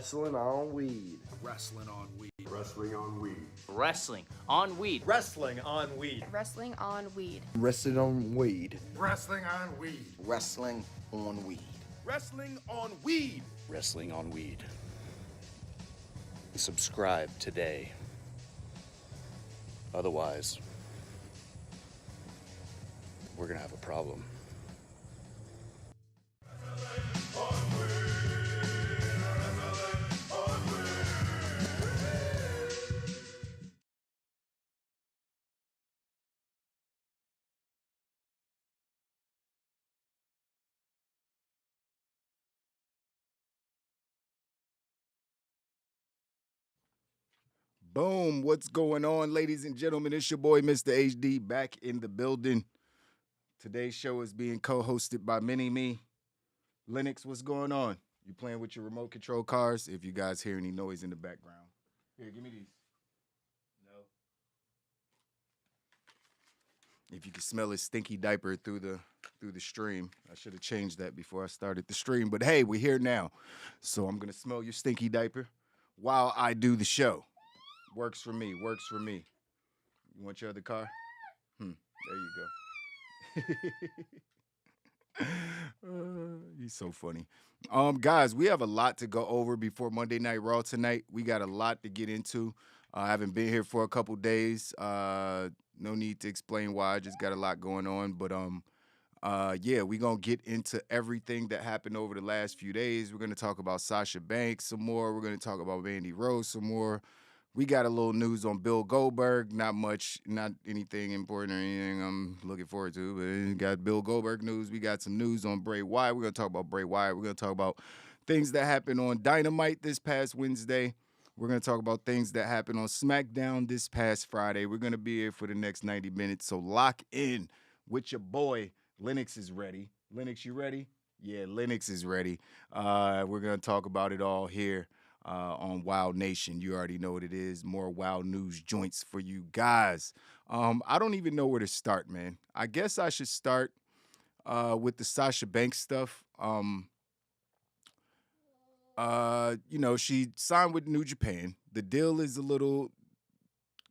Wrestling on weed. Wrestling on weed. Wrestling on weed. Wrestling on weed. Wrestling on weed. Wrestling on weed. Wrestling on weed. Wrestling on weed. Wrestling on weed. Wrestling on weed. Wrestling on weed. Subscribe today. Otherwise, we're gonna have a problem. Boom, what's going on, ladies and gentlemen? It's your boy, Mr. HD, back in the building. Today's show is being co-hosted by Mini-Me. Lennox, what's going on? You playing with your remote control cars? If you guys hear any noise in the background. Here, give me these. No. If you can smell his stinky diaper through the stream. I should have changed that before I started the stream. But hey, we're here now. So I'm going to smell your stinky diaper while I do the show. Works for me. Works for me. You want your other car? There you go. He's so funny. Guys, we have a lot to go over before Monday Night Raw tonight. We got a lot to get into. I haven't been here for a couple days. No need to explain why. I just got a lot going on. But yeah, we're going to get into everything that happened over the last few days. We're going to talk about Sasha Banks some more. We're going to talk about Mandy Rose some more. We got a little news on Bill Goldberg. Not much, not anything important or anything I'm looking forward to, but we got Bill Goldberg news. We got some news on Bray Wyatt. We're going to talk about Bray Wyatt. We're going to talk about things that happened on Dynamite this past Wednesday. We're going to talk about things that happened on SmackDown this past Friday. We're going to be here for the next 90 minutes, so lock in with your boy. Lennox is ready. Lennox, you ready? Yeah, Lennox is ready. We're going to talk about it all here. On WoW Nation. You already know what it is. More WoW news joints for you guys. I don't even know where to start, man. I guess I should start with the Sasha Banks stuff. You know, she signed with New Japan. The deal is a little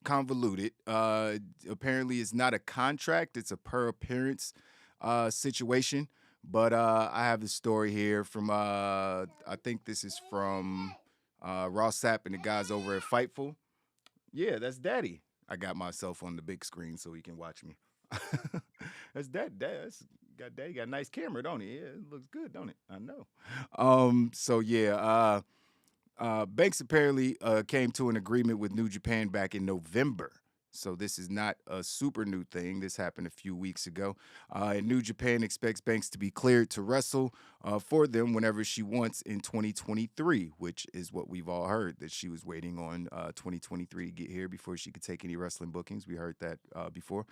convoluted. Apparently, it's not a contract. It's a per appearance situation. But I have the story here from, I think this is from Ross Sapp and the guys over at Fightful. Yeah, that's Daddy. I got myself on the big screen so he can watch me. That's Dad. Daddy got a nice camera, don't he? Yeah, it looks good, don't it? I know. So yeah, Banks apparently came to an agreement with New Japan back in November. So this is not a super new thing. This happened a few weeks ago. And New Japan expects Banks to be cleared to wrestle for them whenever she wants in 2023, which is what we've all heard, that she was waiting on 2023 to get here before she could take any wrestling bookings. We heard that before.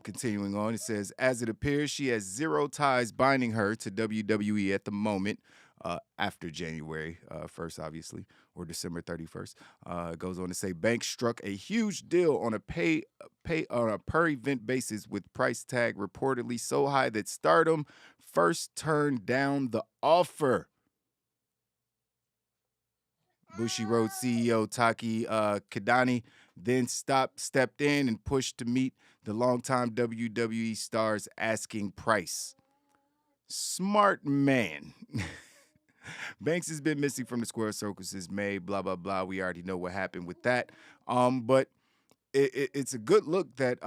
Continuing on, it says, as it appears, she has zero ties binding her to WWE at the moment. After January 1st, obviously, or December 31st. It goes on to say Banks struck a huge deal on a per event basis with price tag reportedly so high that Stardom first turned down the offer. Bushiroad CEO Taki Kadani then stepped in and pushed to meet the longtime WWE star's asking price. Smart man. Banks has been missing from the square circle since May, blah, blah, blah. We already know what happened with that. But it's a good look that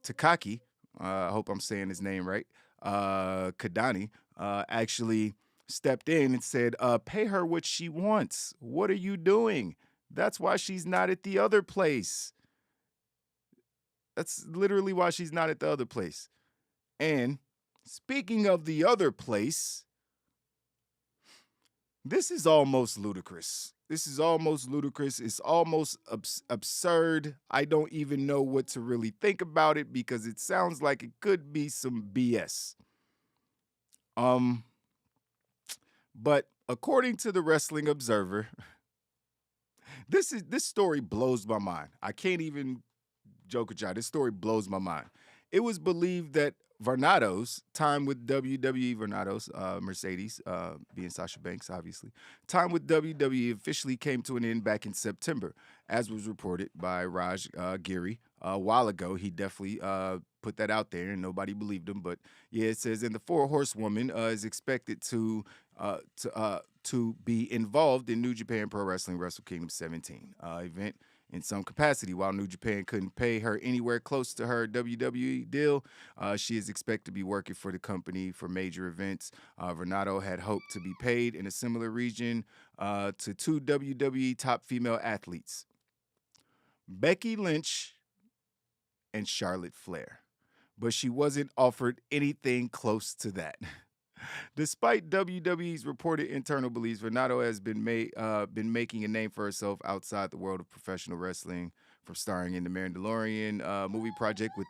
Takaki, I hope I'm saying his name right, Kadani, actually stepped in and said, pay her what she wants. What are you doing? That's why she's not at the other place. That's literally why she's not at the other place. And speaking of the other place, this is almost ludicrous. This is almost ludicrous. It's almost absurd. I don't even know what to really think about it because it sounds like it could be some BS. But according to the Wrestling Observer, this story blows my mind. I can't even joke with y'all. This story blows my mind. It was believed that Varnado's time with WWE, Mercedes, being Sasha Banks, obviously, time with WWE officially came to an end back in September, as was reported by Raj Giri a while ago. He definitely put that out there, and nobody believed him. But yeah, it says, and the Four Horsewoman is expected to be involved in New Japan Pro Wrestling Wrestle Kingdom 17 event in some capacity. While New Japan couldn't pay her anywhere close to her WWE deal, she is expected to be working for the company for major events. Varnado had hoped to be paid in a similar region to two WWE top female athletes, Becky Lynch and Charlotte Flair, but she wasn't offered anything close to that. Despite WWE's reported internal beliefs, Varnado has been making a name for herself outside the world of professional wrestling, from starring in the Mandalorian movie project, what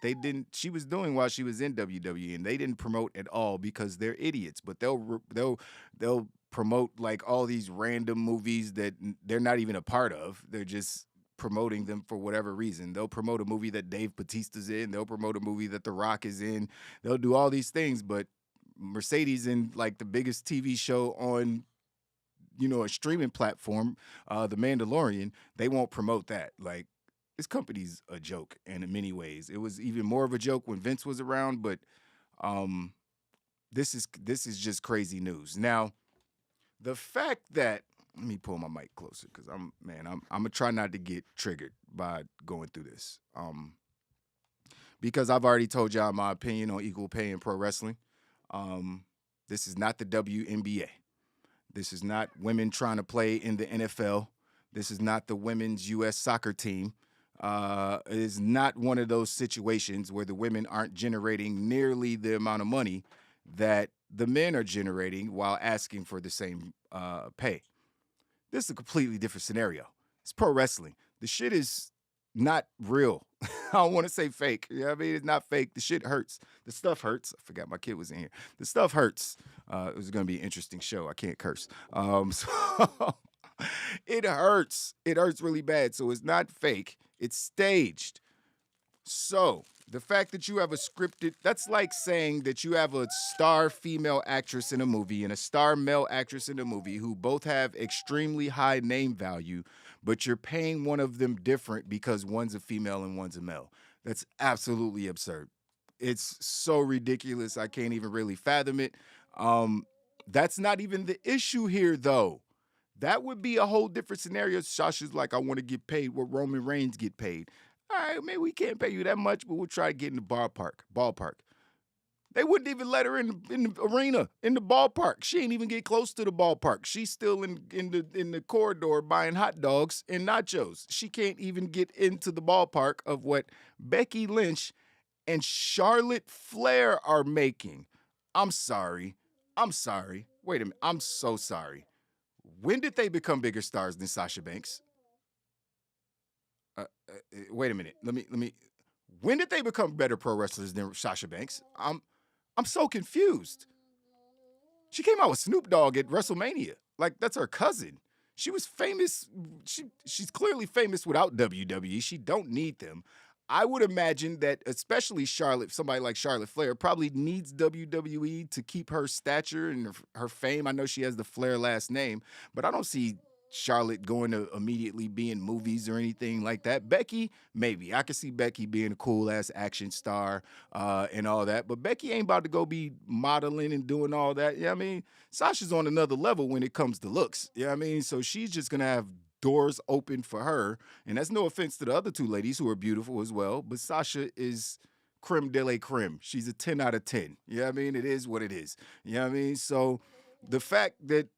she was doing while she was in WWE, and they didn't promote at all because they're idiots. But they'll promote like all these random movies that they're not even a part of. They're just promoting them for whatever reason. They'll promote a movie that Dave Bautista's in. They'll promote a movie that The Rock is in. They'll do all these things, but Mercedes in like the biggest TV show on, a streaming platform, The Mandalorian, they won't promote that. Like, this company's a joke, and in many ways, it was even more of a joke when Vince was around. But this is just crazy news. Now, the fact that, let me pull my mic closer because I'm gonna try not to get triggered by going through this, because I've already told y'all my opinion on equal pay in pro wrestling. This is not the WNBA. This is not women trying to play in the NFL. This is not the women's U.S. soccer team. It is not one of those situations where the women aren't generating nearly the amount of money that the men are generating while asking for the same pay. This is a completely different scenario. It's pro wrestling. The shit is not real. I don't want to say fake. You know what I mean? It's not fake. The shit hurts. The stuff hurts. I forgot my kid was in here. The stuff hurts. It was going to be an interesting show. I can't curse. So it hurts. It hurts really bad. So it's not fake. It's staged. So the fact that you have a scripted, that's like saying that you have a star female actress in a movie and a star male actress in a movie who both have extremely high name value, but you're paying one of them different because one's a female and one's a male. That's absolutely absurd. It's so ridiculous. I can't even really fathom it. That's not even the issue here, though. That would be a whole different scenario. Sasha's like, I want to get paid what Roman Reigns get paid. All right, maybe we can't pay you that much, but we'll try to get in the ballpark. They wouldn't even let her in the arena, in the ballpark. She ain't even get close to the ballpark. She's still in the corridor buying hot dogs and nachos. She can't even get into the ballpark of what Becky Lynch and Charlotte Flair are making. I'm sorry. Wait a minute. I'm so sorry. When did they become bigger stars than Sasha Banks? Wait a minute. Let me. When did they become better pro wrestlers than Sasha Banks? I'm so confused. She came out with Snoop Dogg at WrestleMania. Like, that's her cousin. She was famous. She's clearly famous without WWE. She don't need them. I would imagine that especially somebody like Charlotte Flair probably needs WWE to keep her stature and her fame. I know she has the Flair last name, but I don't see Charlotte going to immediately be in movies or anything like that. Becky, maybe. I could see Becky being a cool-ass action star and all that, but Becky ain't about to go be modeling and doing all that. You know what I mean? Sasha's on another level when it comes to looks. You know what I mean? So she's just going to have doors open for her, and that's no offense to the other two ladies who are beautiful as well, but Sasha is creme de la creme. She's a 10 out of 10. You know what I mean? It is what it is. You know what I mean? So the fact that,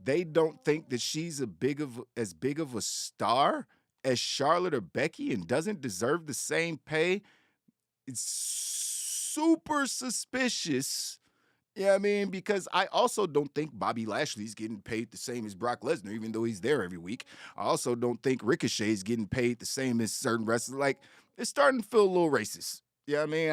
they don't think that she's as big of a star as Charlotte or Becky and doesn't deserve the same pay, it's super suspicious. You know what I mean? Because I also don't think Bobby Lashley's getting paid the same as Brock Lesnar, even though he's there every week. I also don't think Ricochet is getting paid the same as certain wrestlers. Like, it's starting to feel a little racist. You know what I mean?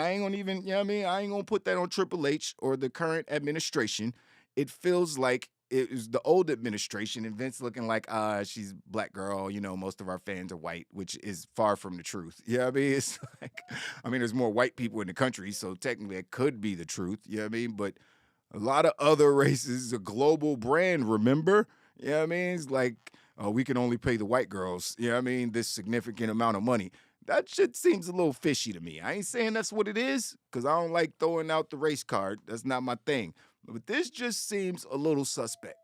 I ain't gonna put that on Triple H or the current administration. It feels like it was the old administration, and Vince looking like, she's black girl. You know, most of our fans are white, which is far from the truth. You know what I mean? It's like, I mean, there's more white people in the country, so technically it could be the truth. You know what I mean? But a lot of other races, a global brand, remember? You know what I mean? It's like, oh, we can only pay the white girls, you know what I mean, this significant amount of money. That shit seems a little fishy to me. I ain't saying that's what it is, because I don't like throwing out the race card. That's not my thing. But this just seems a little suspect.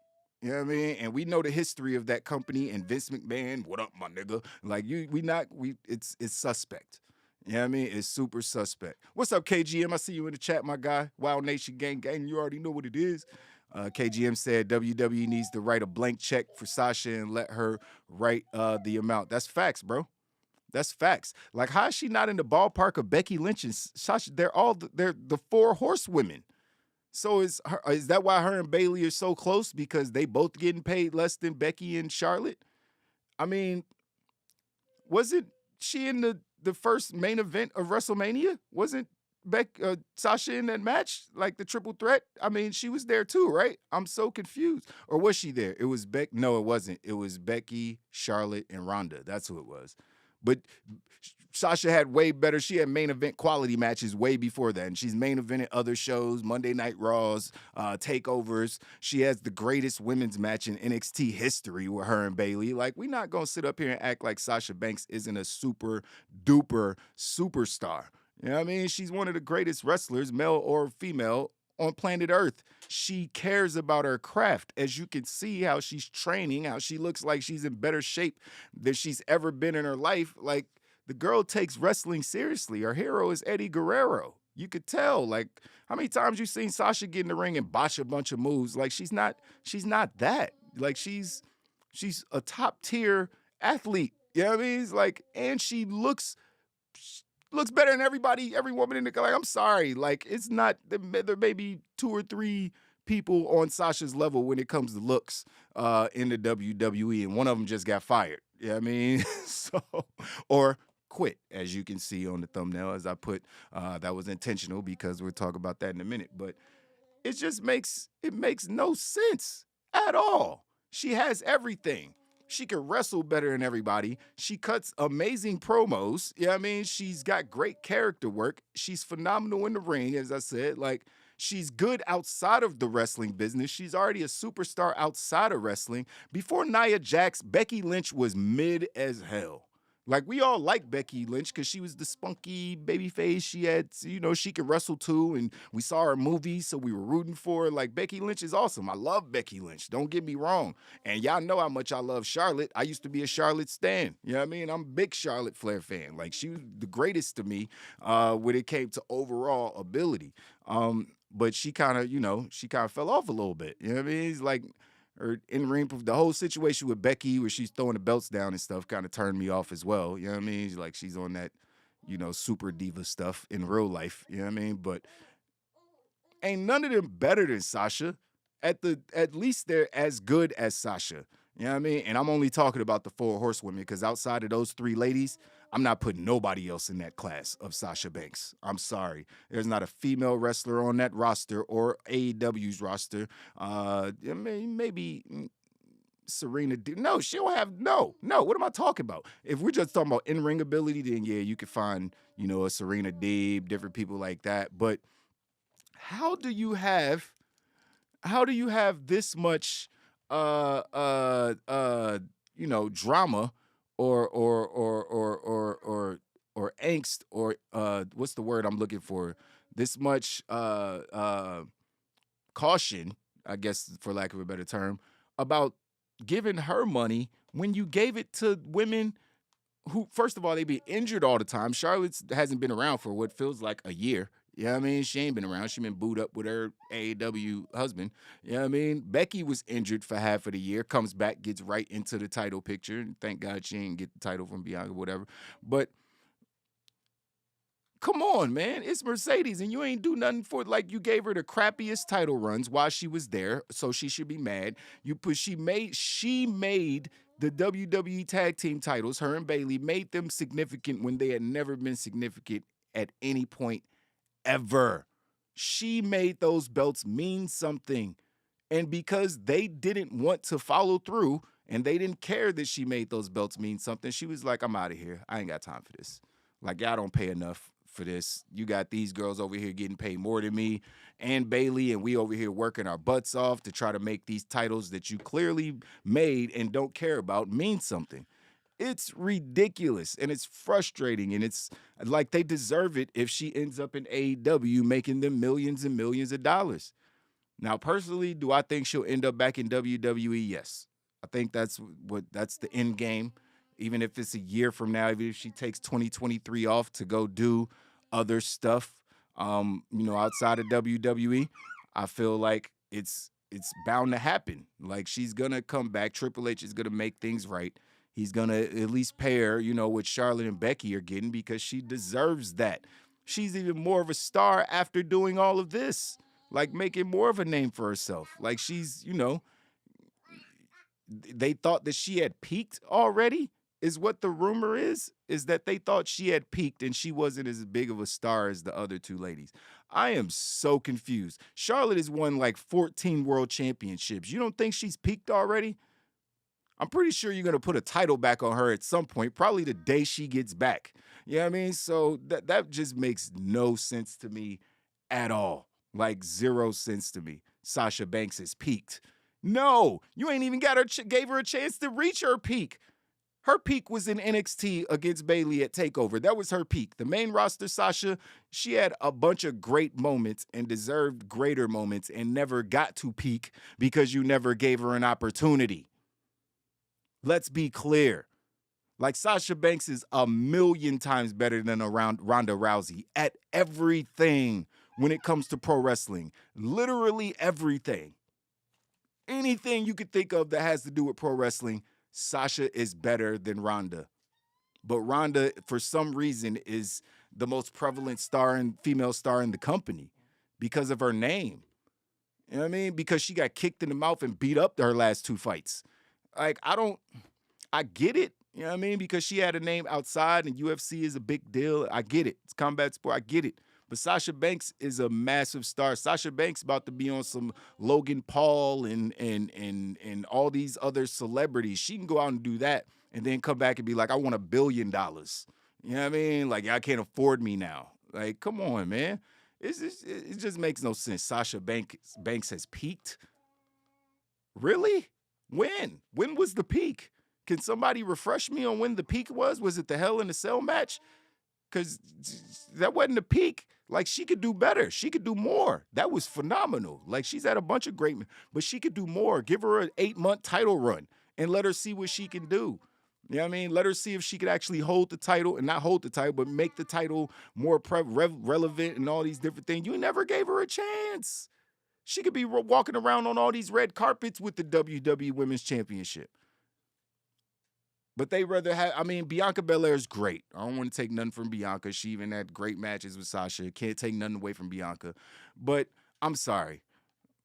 You know what I mean? And we know the history of that company and Vince McMahon. What up, my nigga? Like it's suspect. You know what I mean? It's super suspect. What's up, KGM? I see you in the chat, my guy. Wild Nation gang. You already know what it is. KGM said WWE needs to write a blank check for Sasha and let her write the amount. That's facts, bro. That's facts. Like, how is she not in the ballpark of Becky Lynch and Sasha? They're the four horsewomen. So is that why her and Bayley are so close? Because they both getting paid less than Becky and Charlotte? I mean, wasn't she in the first main event of WrestleMania? Wasn't Sasha in that match? Like the triple threat? I mean, she was there too, right? I'm so confused. Or was she there? It was No, it wasn't. It was Becky, Charlotte, and Ronda. That's who it was. But Sasha had way better. She had main event quality matches way before that. And she's main evented other shows, Monday Night Raws, takeovers. She has the greatest women's match in NXT history with her and Bayley. Like, we're not going to sit up here and act like Sasha Banks isn't a super duper superstar. You know what I mean? She's one of the greatest wrestlers, male or female, on planet Earth. She cares about her craft. As you can see how she's training, how she looks like she's in better shape than she's ever been in her life. Like, the girl takes wrestling seriously. Her hero is Eddie Guerrero. You could tell. Like, how many times you seen Sasha get in the ring and botch a bunch of moves? Like, she's not that. Like, she's a top tier athlete. You know what I mean? It's like, and she looks better than every woman in the, like, I'm sorry. Like, it's not, there may be 2 or 3 people on Sasha's level when it comes to looks in the WWE, and one of them just got fired. You know what I mean? Or quit, as you can see on the thumbnail, as I put, that was intentional because we'll talk about that in a minute. But it just makes no sense at all. She has everything. She can wrestle better than everybody. She cuts amazing promos. You know what I mean? She's got great character work. She's phenomenal in the ring, as I said. Like, she's good outside of the wrestling business. She's already a superstar outside of wrestling. Before Nia Jax, Becky Lynch was mid as hell. Like, we all like Becky Lynch because she was the spunky baby face. She had, you know, she could wrestle too, and we saw her movies, so we were rooting for her. Like, Becky Lynch is awesome. I love Becky Lynch. Don't get me wrong. And y'all know how much I love Charlotte. I used to be a Charlotte stan. You know what I mean? I'm a big Charlotte Flair fan. Like, she was the greatest to me when it came to overall ability. But she kind of fell off a little bit. You know what I mean? It's like, or in ring, the whole situation with Becky where she's throwing the belts down and stuff kind of turned me off as well. You know what I mean? Like, she's on that, you know, super diva stuff in real life. You know what I mean? But ain't none of them better than Sasha. At least they're as good as Sasha. You know what I mean? And I'm only talking about the 4 horsewomen because outside of those 3 ladies, I'm not putting nobody else in that class of Sasha Banks. I'm sorry. There's not a female wrestler on that roster or AEW's roster. Maybe Serena. No, she don't have, no. What am I talking about? If we're just talking about in-ring ability, then yeah, you can find, you know, a Serena Deeb, different people like that. But how do you have this much, you know, drama or angst or what's the word I'm looking for? This much caution, I guess, for lack of a better term, about giving her money when you gave it to women who, first of all, they be injured all the time. Charlotte hasn't been around for what feels like a year. You know what I mean? She ain't been around. She been booed up with her AEW husband. You know what I mean? Becky was injured for half of the year, comes back, gets right into the title picture. And thank God she ain't get the title from Bianca or whatever. But come on, man. It's Mercedes, and you ain't do nothing for it. Like, you gave her the crappiest title runs while she was there, so she should be mad. She made the WWE tag team titles, her and Bayley, made them significant when they had never been significant at any point ever. She made those belts mean something And because they didn't want to follow through and they didn't care that she made those belts mean something, she was like, I'm out of here. I ain't got time for this. Like, y'all don't pay enough for this. You got these girls over here getting paid more than me and Bailey, and we over here working our butts off to try to make these titles that you clearly made and don't care about mean something. It's ridiculous, and it's frustrating, and it's like they deserve it if she ends up in AEW making them millions and millions of dollars. Now, personally, do I think she'll end up back in WWE? Yes. I think that's the end game. Even if it's a year from now, even if she takes 2023 off to go do other stuff, outside of WWE, I feel like it's bound to happen. Like, she's gonna come back. Triple H is gonna make things right. He's gonna at least pay her, what Charlotte and Becky are getting, because she deserves that. She's even more of a star after doing all of this, like making more of a name for herself. Like, she's, they thought that she had peaked already, is what the rumor is that they thought she had peaked and she wasn't as big of a star as the other two ladies. I am so confused. Charlotte has won like 14 world championships. You don't think she's peaked already? I'm pretty sure you're going to put a title back on her at some point, probably the day she gets back. You know what I mean? So that just makes no sense to me at all. Like, 0 sense to me. Sasha Banks has peaked. No, you ain't even gave her a chance to reach her peak. Her peak was in NXT against Bailey at TakeOver. That was her peak. The main roster, Sasha, she had a bunch of great moments and deserved greater moments and never got to peak because you never gave her an opportunity. Let's be clear. Like, Sasha Banks is a million times better than Ronda Rousey at everything when it comes to pro wrestling. Literally everything. Anything you could think of that has to do with pro wrestling, Sasha is better than Ronda. But Ronda, for some reason, is the most prevalent female star in the company because of her name. You know what I mean? Because she got kicked in the mouth and beat up her last 2 fights. Like, I get it. You know what I mean? Because she had a name outside and UFC is a big deal. I get it. It's combat sport. I get it. But Sasha Banks is a massive star. Sasha Banks about to be on some Logan Paul and all these other celebrities. She can go out and do that and then come back and be like, I want $1 billion. You know what I mean? Like, I can't afford me now. Like, come on, man. It just makes no sense. Sasha Banks has peaked. Really? When? When was the peak? Can somebody refresh me on when the peak was? Was it the Hell in a Cell match? Because that wasn't the peak. Like, she could do better. She could do more. That was phenomenal. Like, she's had a bunch of great, but she could do more. Give her an 8-month title run and let her see what she can do. You know what I mean? Let her see if she could actually hold the title, and not hold the title, but make the title more relevant and all these different things. You never gave her a chance. She could be walking around on all these red carpets with the WWE Women's Championship. But they rather have, Bianca Belair is great. I don't want to take nothing from Bianca. She even had great matches with Sasha. Can't take nothing away from Bianca. But I'm sorry.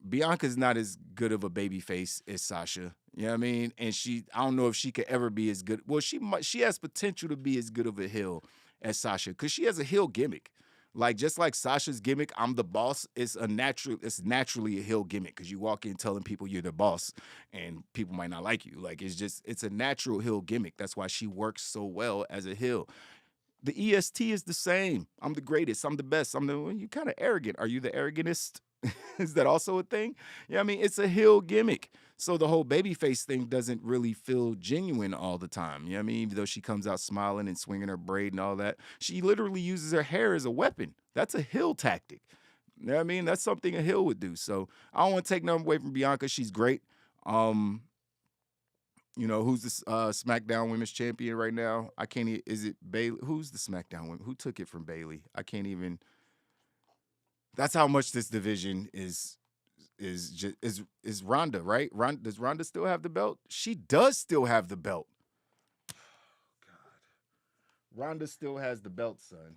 Bianca's not as good of a babyface as Sasha. You know what I mean? And I don't know if she could ever be as good. Well, she has potential to be as good of a heel as Sasha because she has a heel gimmick. Like, just like Sasha's gimmick, I'm the boss, it's naturally a heel gimmick because you walk in telling people you're the boss and people might not like you. Like, it's a natural heel gimmick. That's why she works so well as a heel. The EST is the same. I'm the greatest. I'm the best. You kind of arrogant. Are you the arrogantest? Is that also a thing? Yeah, it's a heel gimmick. So the whole babyface thing doesn't really feel genuine all the time. You know what I mean? Even though she comes out smiling and swinging her braid and all that, she literally uses her hair as a weapon. That's a heel tactic. You know what I mean? That's something a heel would do. So I don't want to take nothing away from Bianca. She's great. Who's the SmackDown Women's Champion right now? I can't even, is it Bailey? Who's the SmackDown Women? Who took it from Bailey? I can't even. That's how much this division is Ronda, right? Does Ronda still have the belt? She does still have the belt. Oh, God. Ronda still has the belt, son.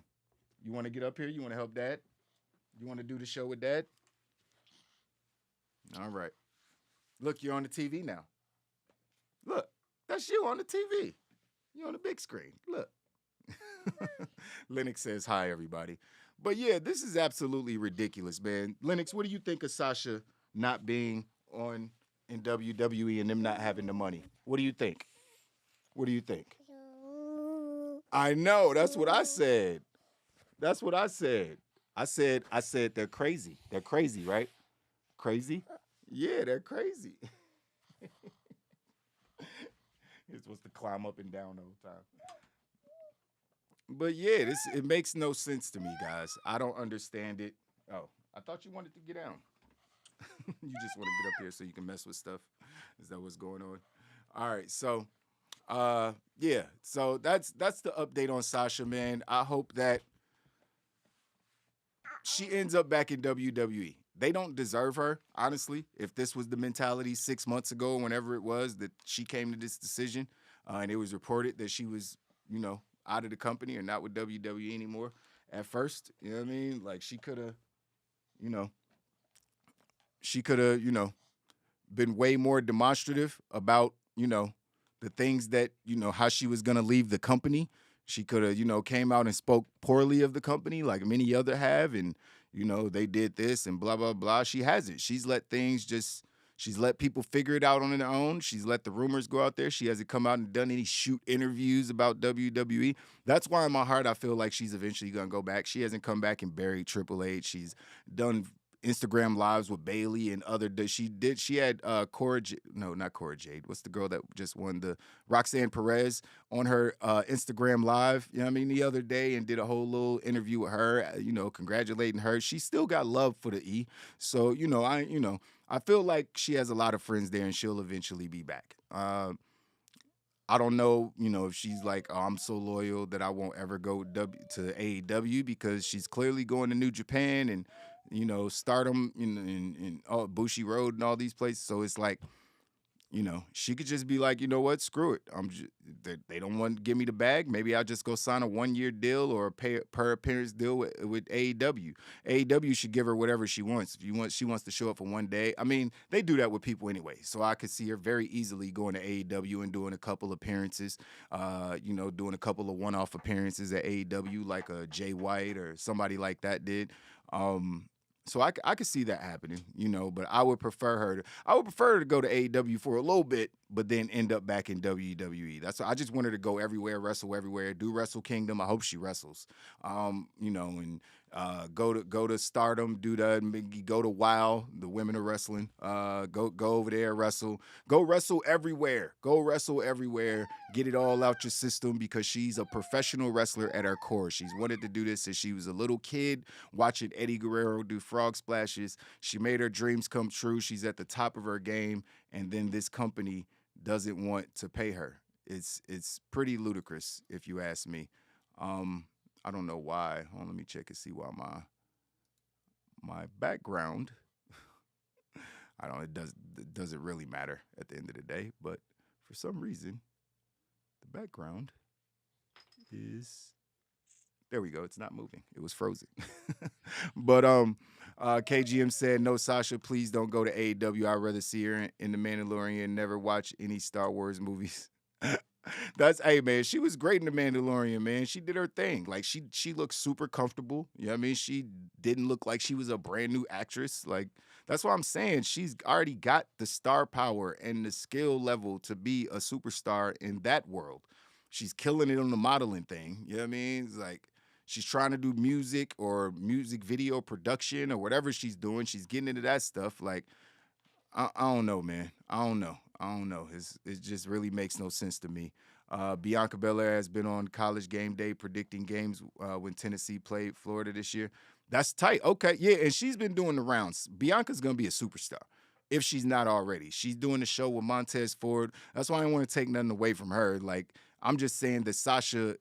You want to get up here? You want to help Dad? You want to do the show with Dad? All right. Look, you're on the TV now. Look, that's you on the TV. You're on the big screen. Look. Lennox says, hi, everybody. But yeah, this is absolutely ridiculous, man. Lennox, what do you think of Sasha not being on in WWE and them not having the money? What do you think? What do you think? I know. That's what I said. That's what I said. I said they're crazy. They're crazy, right? Crazy? Yeah, they're crazy. You're supposed to climb up and down the whole time. But yeah, it makes no sense to me, guys. I don't understand it. Oh, I thought you wanted to get down. You just want to get up here so you can mess with stuff. Is that what's going on? All right, so yeah, so that's the update on Sasha, man. I hope that she ends up back in WWE. They don't deserve her, honestly. If this was the mentality 6 months ago, whenever it was that she came to this decision, and it was reported that she was, out of the company or not with WWE anymore at first, you know what I mean? Like she could have, been way more demonstrative about, the things that, how she was going to leave the company. She could have, came out and spoke poorly of the company like many other have. And, they did this and blah, blah, blah. She hasn't. She's let people figure it out on their own. She's let the rumors go out there. She hasn't come out and done any shoot interviews about WWE. That's why in my heart, I feel like she's eventually going to go back. She hasn't come back and buried Triple H. She's done Instagram lives with Bailey and she had not Cora Jade. What's the girl that just won the Roxanne Perez on her Instagram live, the other day, and did a whole little interview with her, congratulating her. She still got love for the E. So, I feel like she has a lot of friends there and she'll eventually be back. I don't know, if she's like, oh, I'm so loyal that I won't ever go to AEW, because she's clearly going to New Japan and, Stardom in Bushi Road and all these places. So it's like, she could just be like, you know what, screw it. They don't want to give me the bag. Maybe I'll just go sign a 1-year deal or a per appearance deal with AEW. AEW should give her whatever she wants. She wants to show up for one day. I mean, they do that with people anyway. So I could see her very easily going to AEW and doing a couple appearances, doing a couple of one-off appearances at AEW like a Jay White or somebody like that did. So I could see that happening, but I would prefer her to go to AEW for a little bit, but then end up back in WWE. That's why I just want her to go everywhere, wrestle everywhere, do Wrestle Kingdom. I hope she wrestles, and go to Stardom, go to WoW, the women of wrestling, go over there, go wrestle everywhere, get it all out your system, because she's a professional wrestler at her core. She's wanted to do this since she was a little kid, watching Eddie Guerrero do frog splashes. She made her dreams come true. She's at the top of her game, and then this company doesn't want to pay her. It's pretty ludicrous, if you ask me. I don't know why. Hold on, let me check and see why my background. I don't. It doesn't really matter at the end of the day. But for some reason, the background is. There we go. It's not moving. It was frozen. But KGM said, no, Sasha, please don't go to AEW. I'd rather see her in The Mandalorian and never watch any Star Wars movies. Hey, man, she was great in The Mandalorian, man. She did her thing. Like, she looked super comfortable. You know what I mean? She didn't look like she was a brand new actress. Like, that's what I'm saying. She's already got the star power and the skill level to be a superstar in that world. She's killing it on the modeling thing. You know what I mean? It's like, she's trying to do music or music video production or whatever she's doing. She's getting into that stuff. Like, I don't know, man. I don't know. It just really makes no sense to me. Bianca Belair has been on College Game Day predicting games when Tennessee played Florida this year. That's tight. Okay, yeah, and she's been doing the rounds. Bianca's going to be a superstar if she's not already. She's doing the show with Montez Ford. That's why I don't want to take nothing away from her. Like, I'm just saying that Sasha,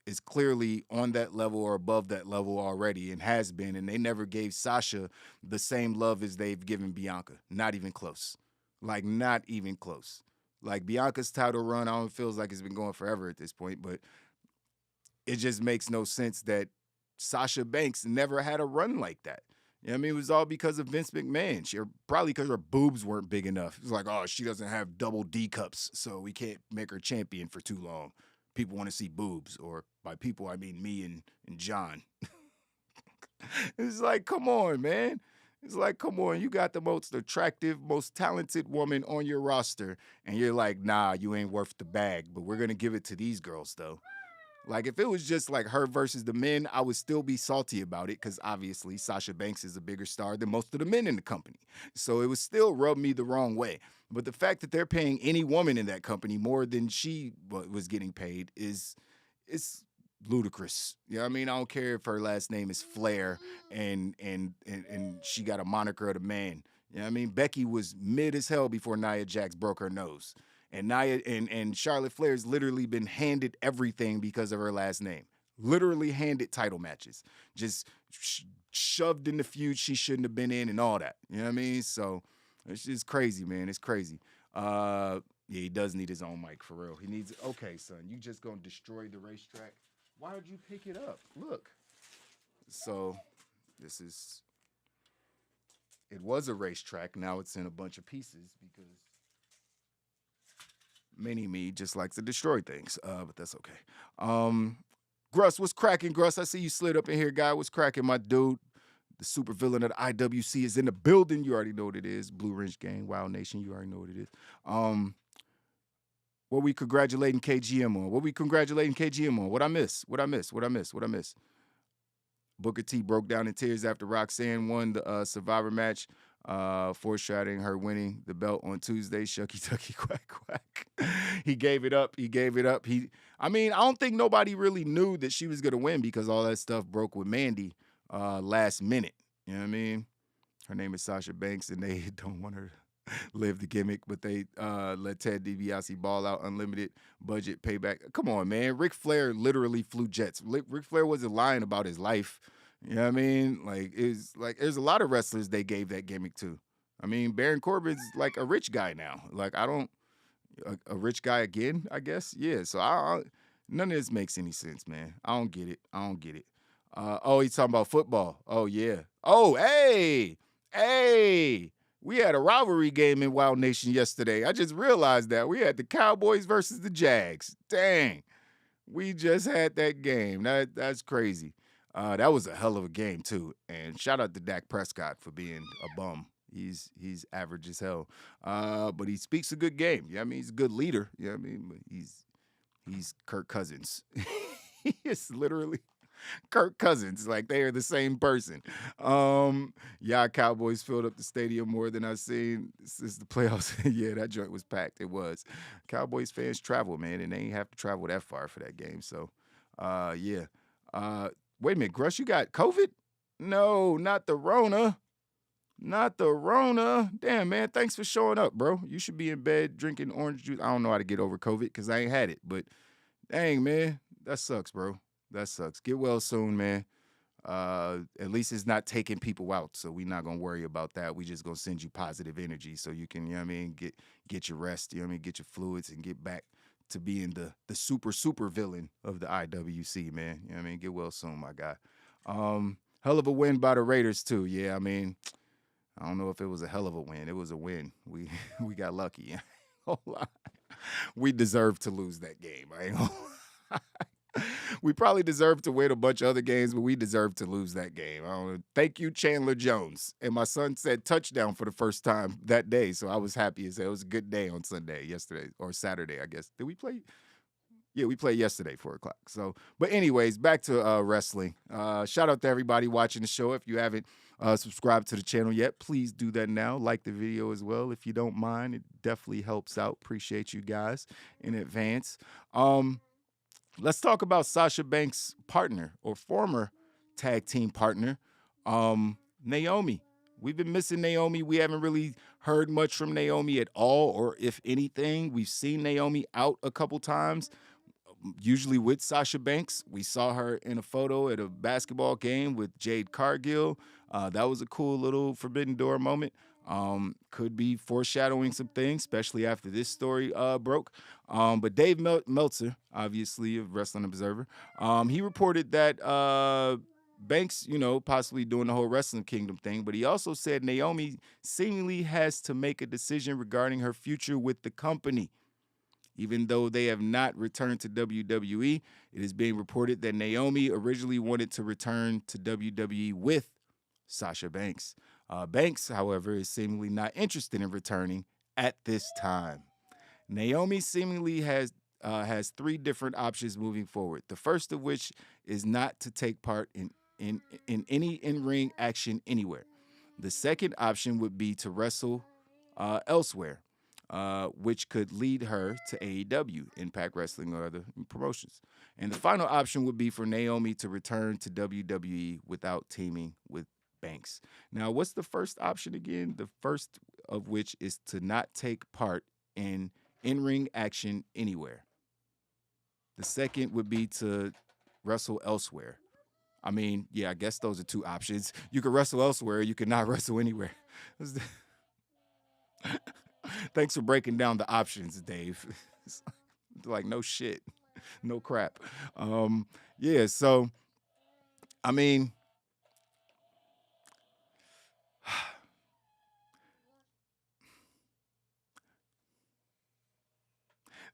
is clearly on that level or above that level already and has been, and they never gave Sasha the same love as they've given Bianca. Not even close. Like, not even close. Like, Bianca's title run, I don't feels like it's been going forever at this point, but it just makes no sense that Sasha Banks never had a run like that. You know what I mean? It was all because of Vince McMahon. Probably because her boobs weren't big enough. It was like, oh, she doesn't have double D cups, so we can't make her champion for too long. People want to see boobs, or by people, I mean me and John. It's like, come on, man. It's like, come on, you got the most attractive, most talented woman on your roster, and you're like, nah, you ain't worth the bag, but we're gonna give it to these girls though. Like, if it was just like her versus the men, I would still be salty about it because obviously Sasha Banks is a bigger star than most of the men in the company. So it would still rub me the wrong way. But the fact that they're paying any woman in that company more than she was getting paid is it's ludicrous. You know what I mean? I don't care if her last name is Flair and she got a moniker of the man. You know what I mean? Becky was mid as hell before Nia Jax broke her nose. And Nia and Charlotte Flair's literally been handed everything because of her last name. Literally handed title matches. Just shoved in the feud she shouldn't have been in and all that. You know what I mean? So it's just crazy, man. It's crazy. Yeah, he does need his own mic for real. He needs it. Okay, son, you just gonna destroy the racetrack. Why would you pick it up? Look. So it was a racetrack. Now it's in a bunch of pieces because Mini-Me just likes to destroy things, but that's okay. Gruss, what's cracking, Gruss? I see you slid up in here, guy. What's cracking, my dude? The super villain of the IWC is in the building. You already know what it is. Blue Ridge Gang, Wild Nation. You already know what it is. What we congratulating KGM on? What I miss? Booker T broke down in tears after Roxanne won the Survivor match, foreshadowing her winning the belt on Tuesday. Shucky Tucky Quack Quack. He gave it up. I don't think nobody really knew that she was going to win because all that stuff broke with Mandy last minute. You know what I mean? Her name is Sasha Banks, and they don't want her to live the gimmick, but they let Ted DiBiase ball out unlimited budget payback. Come on, man. Ric Flair literally flew jets. Ric Flair wasn't lying about his life. You know what I mean? There's a lot of wrestlers they gave that gimmick to. I mean, Baron Corbin's like a rich guy now. A rich guy again, I guess. Yeah, so none of this makes any sense, man. I don't get it. He's talking about football. Oh, yeah. Oh, hey. We had a rivalry game in Wild Nation yesterday. I just realized that. We had the Cowboys versus the Jags. Dang. We just had that game. That's crazy. That was a hell of a game, too. And shout out to Dak Prescott for being a bum. He's average as hell. But he speaks a good game. You know what I mean? He's a good leader. You know what I mean? But he's Kirk Cousins. He is literally Kirk Cousins. Like, they are the same person. Cowboys filled up the stadium more than I've seen since the playoffs. Yeah, that joint was packed. It was. Cowboys fans travel, man, and they ain't have to travel that far for that game. So, yeah. Wait a minute, Grush, you got COVID? No, not the Rona. Not the Rona. Damn, man, thanks for showing up, bro. You should be in bed drinking orange juice. I don't know how to get over COVID because I ain't had it, but dang, man, that sucks, bro. That sucks. Get well soon, man. At least it's not taking people out, so we're not going to worry about that. We just going to send you positive energy so you can, you know what I mean, get your rest, you know what I mean, get your fluids and get back to being the super villain of the IWC, man. You know what I mean? Get well soon, my guy. Hell of a win by the Raiders, too. Yeah, I mean, I don't know if it was a hell of a win. It was a win. We got lucky. We deserved to lose that game. I ain't gonna lie. We probably deserved to win a bunch of other games, but we deserved to lose that game. I don't know. Thank you, Chandler Jones. And my son said touchdown for the first time that day, so I was happy as hell. It was a good day on Sunday, yesterday, or Saturday, I guess. Did we play? Yeah, we played yesterday, 4 o'clock. So, but anyways, back to wrestling. Shout out to everybody watching the show. If you haven't subscribed to the channel yet, please do that now. Like the video as well, if you don't mind. It definitely helps out. Appreciate you guys in advance. Let's talk about Sasha Banks' partner or former tag team partner, Naomi. We've been missing Naomi. We haven't really heard much from Naomi at all, or if anything. We've seen Naomi out a couple times, usually with Sasha Banks. We saw her in a photo at a basketball game with Jade Cargill. That was a cool little Forbidden Door moment. Could be foreshadowing some things, especially after this story broke. But Dave Meltzer, obviously of Wrestling Observer, he reported that Banks, possibly doing the whole Wrestling Kingdom thing, but he also said Naomi seemingly has to make a decision regarding her future with the company. Even though they have not returned to WWE, it is being reported that Naomi originally wanted to return to WWE with Sasha Banks. Banks, however, is seemingly not interested in returning at this time. Naomi seemingly has three different options moving forward. The first of which is not to take part in any in-ring action anywhere. The second option would be to wrestle elsewhere, which could lead her to AEW, Impact Wrestling, or other promotions. And the final option would be for Naomi to return to WWE without teaming with Banks. Now, what's the first option again? The first of which is to not take part in-ring action anywhere. The second would be to wrestle elsewhere. I mean, yeah, I guess those are two options. You could wrestle elsewhere, you could not wrestle anywhere. Thanks for breaking down the options, Dave. It's like, no shit, no crap. Yeah, so, I mean,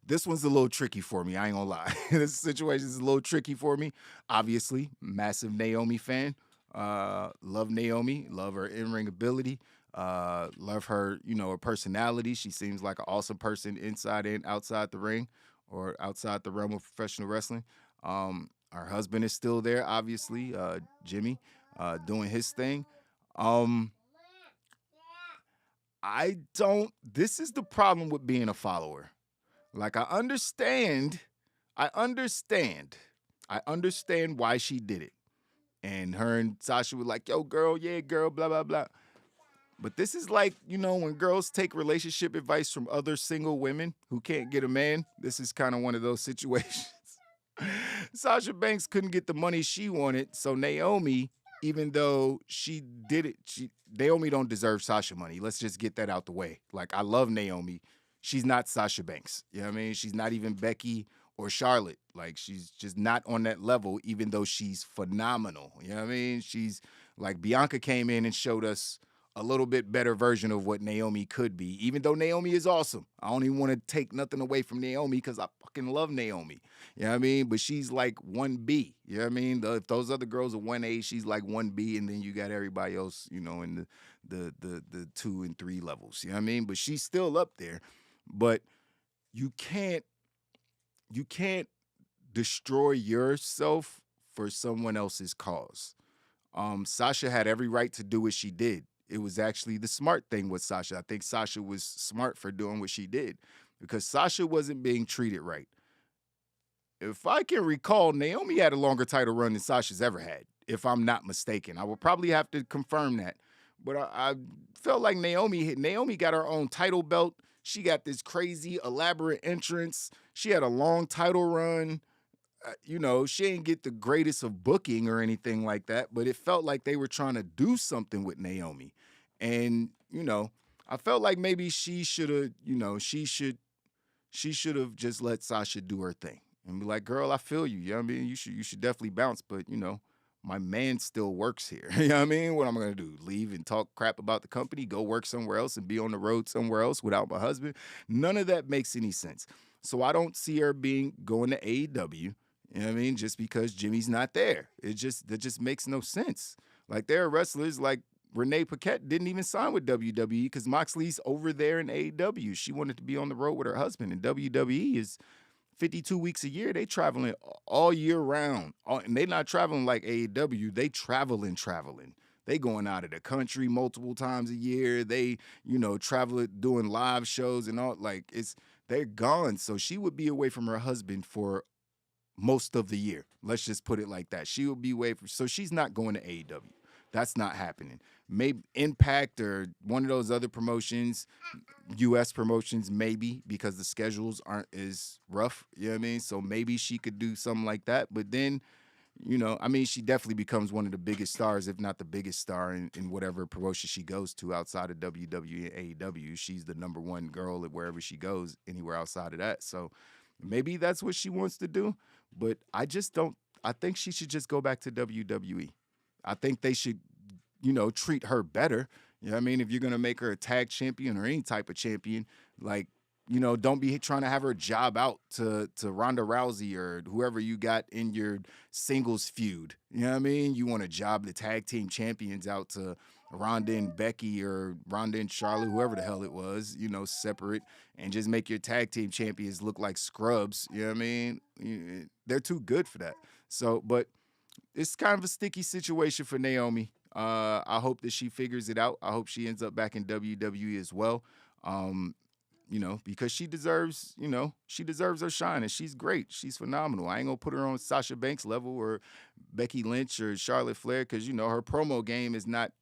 this one's a little tricky for me. I ain't gonna lie. This situation is a little tricky for me. Obviously, massive Naomi fan. Love Naomi. Love her in-ring ability. Love her, her personality. She seems like an awesome person inside and outside the ring or outside the realm of professional wrestling. Her husband is still there, obviously, Jimmy, doing his thing. This is the problem with being a follower. Like, I understand why she did it. And her and Sasha were like, yo, girl, yeah, girl, blah, blah, blah. But this is like, when girls take relationship advice from other single women who can't get a man. This is kind of one of those situations. Sasha Banks couldn't get the money she wanted, so Naomi, even though she did it, Naomi don't deserve Sasha money. Let's just get that out the way. Like, I love Naomi. She's not Sasha Banks. You know what I mean? She's not even Becky or Charlotte. Like, she's just not on that level, even though she's phenomenal. You know what I mean? She's like, Bianca came in and showed us a little bit better version of what Naomi could be, even though Naomi is awesome. I don't even want to take nothing away from Naomi because I fucking love Naomi. You know what I mean? But she's like 1B. You know what I mean? If those other girls are 1A, she's like 1B, and then you got everybody else, in the 2 and 3 levels. You know what I mean? But she's still up there. But you can't destroy yourself for someone else's cause. Sasha had every right to do what she did. It was actually the smart thing with Sasha. I think Sasha was smart for doing what she did because Sasha wasn't being treated right. If I can recall, Naomi had a longer title run than Sasha's ever had, if I'm not mistaken. I will probably have to confirm that. But I felt like Naomi got her own title belt. She got this crazy, elaborate entrance. She had a long title run. She didn't get the greatest of booking or anything like that, but it felt like they were trying to do something with Naomi. And, I felt like maybe she should have, she should have just let Sasha do her thing and be like, girl, I feel you. You know what I mean? You should definitely bounce, but, my man still works here. You know what I mean? What am I going to do? Leave and talk crap about the company, go work somewhere else and be on the road somewhere else without my husband? None of that makes any sense. So I don't see her going to AEW. You know what I mean? Just because Jimmy's not there. That just makes no sense. Like, there are wrestlers like Renee Paquette didn't even sign with WWE because Moxley's over there in AEW. She wanted to be on the road with her husband, and WWE is 52 weeks a year. They traveling all year round. And they not traveling like AEW. They traveling. They going out of the country multiple times a year. They, travel doing live shows and all. Like, they're gone. So she would be away from her husband for most of the year. Let's just put it like that. She will be away so she's not going to AEW. That's not happening. Maybe Impact or one of those other promotions, U.S. promotions, maybe, because the schedules aren't as rough. You know what I mean? So maybe she could do something like that. But then, she definitely becomes one of the biggest stars, if not the biggest star in whatever promotion she goes to outside of WWE and AEW. She's the number one girl at wherever she goes, anywhere outside of that. So maybe that's what she wants to do. But I think she should just go back to WWE. I think they should, treat her better. You know what I mean? If you're going to make her a tag champion or any type of champion, like, don't be trying to have her job out to Ronda Rousey or whoever you got in your singles feud. You know what I mean? You want to job the tag team champions out to Ronda and Becky or Ronda and Charlotte, whoever the hell it was, separate and just make your tag team champions look like scrubs. You know what I mean? They're too good for that. So, but it's kind of a sticky situation for Naomi. I hope that she figures it out. I hope she ends up back in WWE as well. Because she deserves her shine, and she's great. She's phenomenal. I ain't gonna put her on Sasha Banks level or Becky Lynch or Charlotte Flair because her promo game is not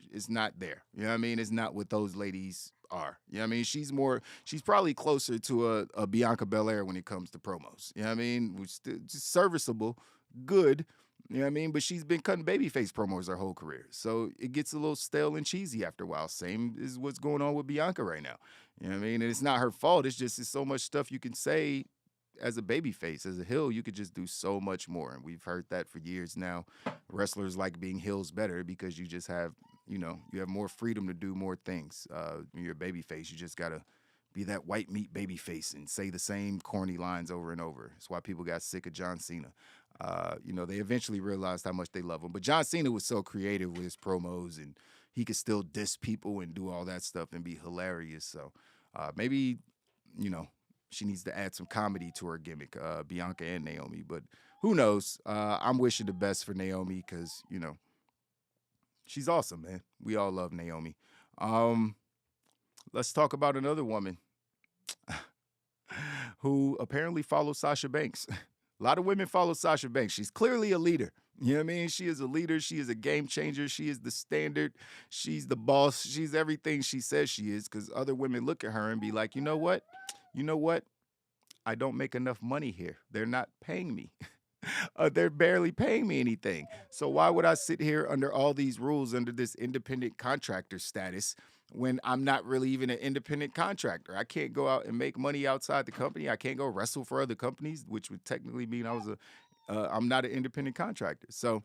there. You know what I mean? It's not what those ladies are. You know what I mean? She's probably closer to a Bianca Belair when it comes to promos. You know what I mean? Which just serviceable, good. You know what I mean? But she's been cutting babyface promos her whole career. So it gets a little stale and cheesy after a while. Same is what's going on with Bianca right now. You know what I mean? And it's not her fault. It's so much stuff you can say as a babyface. As a heel, you could just do so much more. And we've heard that for years now. Wrestlers like being heels better because you just have, you have more freedom to do more things. When you're a babyface, you just got to be that white meat babyface and say the same corny lines over and over. That's why people got sick of John Cena. They eventually realized how much they love him. But John Cena was so creative with his promos, and he could still diss people and do all that stuff and be hilarious. So maybe, she needs to add some comedy to her gimmick, Bianca and Naomi. But who knows? I'm wishing the best for Naomi because, she's awesome, man. We all love Naomi. Let's talk about another woman who apparently follows Sasha Banks. A lot of women follow Sasha Banks. She's clearly a leader. You know what I mean? She is a leader. She is a game changer. She is the standard. She's the boss. She's everything she says she is because other women look at her and be like, you know what? I don't make enough money here. They're not paying me. They're barely paying me anything. So why would I sit here under all these rules under this independent contractor status when I'm not really even an independent contractor? I can't go out and make money outside the company. I can't go wrestle for other companies, which would technically mean I'm not an independent contractor. So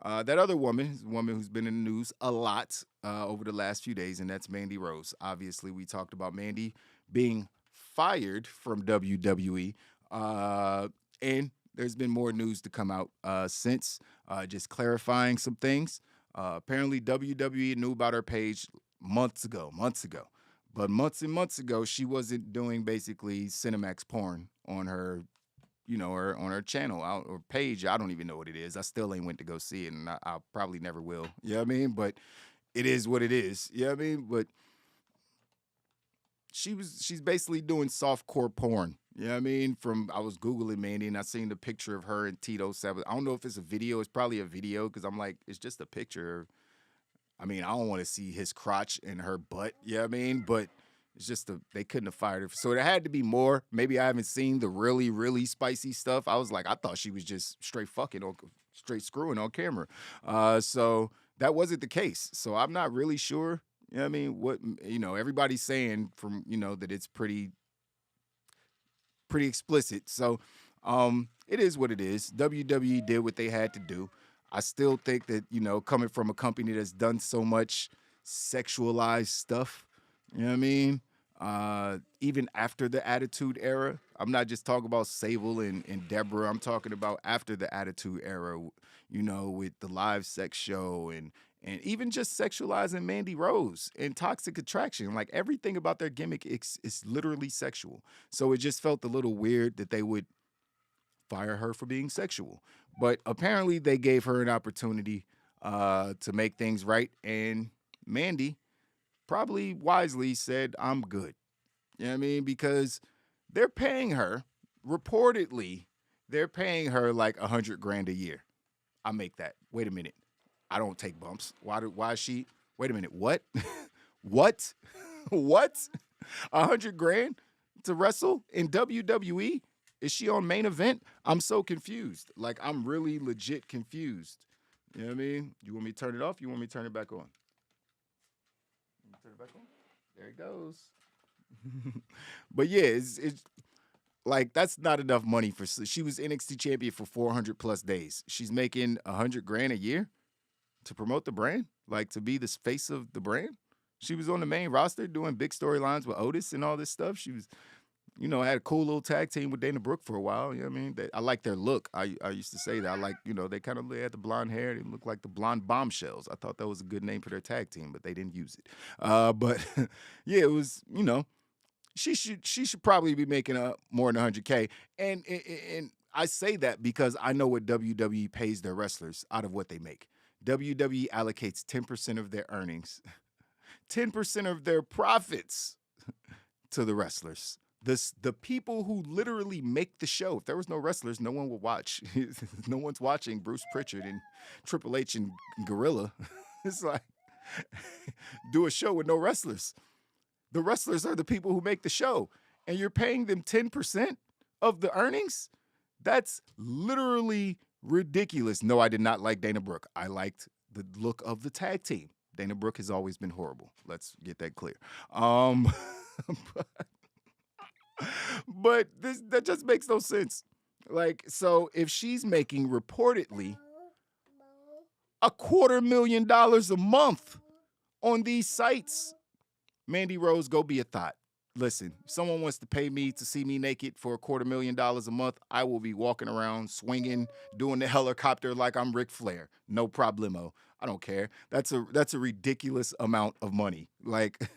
that other woman is a woman who's been in the news a lot over the last few days, and that's Mandy Rose. Obviously, we talked about Mandy being fired from WWE, and there's been more news to come out since, just clarifying some things. Apparently, WWE knew about her page months ago. But months and months ago, she wasn't doing basically Cinemax porn on her, on her channel or page. I don't even know what it is. I still ain't went to go see it, and I probably never will. You know what I mean? But it is what it is. You know what I mean? But she's basically doing softcore porn. You know what I mean? I was Googling Mandy and I seen the picture of her and Tito Savage. I don't know if it's a video. It's probably a video because I'm like, it's just a picture. I mean, I don't want to see his crotch and her butt. You know what I mean? But it's just they couldn't have fired her. So there had to be more. Maybe I haven't seen the really, really spicy stuff. I was like, I thought she was just straight screwing on camera. So that wasn't the case. So I'm not really sure. You know what I mean? What, everybody's saying from, that it's pretty explicit. So it is what it is. WWE did what they had to do. I still think that, coming from a company that's done so much sexualized stuff, you know what I mean? Even after the Attitude Era, I'm not just talking about Sable and Deborah. I'm talking about after the Attitude Era, with the live sex show and even just sexualizing Mandy Rose and Toxic Attraction. Like everything about their gimmick is literally sexual. So it just felt a little weird that they would fire her for being sexual. But apparently they gave her an opportunity to make things right. And Mandy probably wisely said, I'm good. You know what I mean? Because they're paying her, reportedly, they're paying her like $100,000 a year. I make that. Wait a minute. I don't take bumps. Why is she? Wait a minute. What? What? What? $100,000 to wrestle in WWE? Is she on main event? I'm so confused. Like, I'm really legit confused. You know what I mean? You want me to turn it off? You want me to turn it back on? Turn it back on? There it goes. But yeah, it's like that's not enough money for. She was NXT champion for 400 plus days. She's making $100,000 a year to promote the brand, like to be the face of the brand. She was on the main roster doing big storylines with Otis and all this stuff. She was you know, had a cool little tag team with Dana Brooke for a while. You know what I mean? I like their look. I used to say that. I like, you know, they had the blonde hair. They look like the blonde bombshells. I thought that was a good name for their tag team, but they didn't use it. But yeah, it was, you know, she should probably be making more than 100K. And I say that because I know what WWE pays their wrestlers out of what they make. WWE allocates 10% of their earnings, 10% of their profits to the wrestlers. The people who literally make the show. If there was no wrestlers, no one would watch. No one's watching Bruce Pritchard and Triple H and Gorilla. It's like, do a show with no wrestlers. The wrestlers are the people who make the show, and you're paying them 10% of the earnings? That's literally ridiculous. No, I did not like Dana Brooke. I liked the look of the tag team. Dana Brooke has always been horrible. Let's get that clear. But that just makes no sense. Like, so if she's making reportedly $250,000 a month on these sites, Mandy Rose, go be a thought. Listen, if someone wants to pay me to see me naked for $250,000 a month, I will be walking around swinging, doing the helicopter like I'm Ric Flair. No problemo. I don't care. That's a ridiculous amount of money. Like,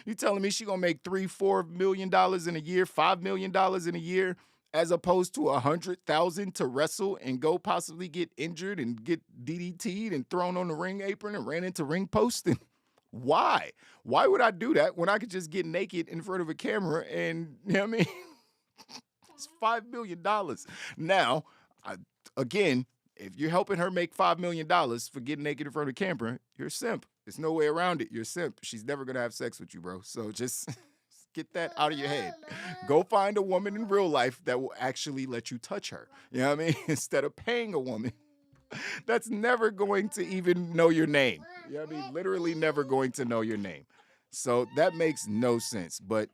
you telling me she gonna make $3-4 million in a year, $5 million in a year, as opposed to $100,000 to wrestle and go possibly get injured and get DDT'd and thrown on the ring apron and ran into ring post? And why? Why would I do that when I could just get naked in front of a camera and, you know what I mean? It's $5 million. Now, again, if you're helping her make $5 million for getting naked in front of a camera, you're a simp. There's no way around it. You're a simp. She's never going to have sex with you, bro. So just get that out of your head. Go find a woman in real life that will actually let you touch her. You know what I mean? Instead of paying a woman that's never going to even know your name. You know what I mean? Literally never going to know your name. So that makes no sense. But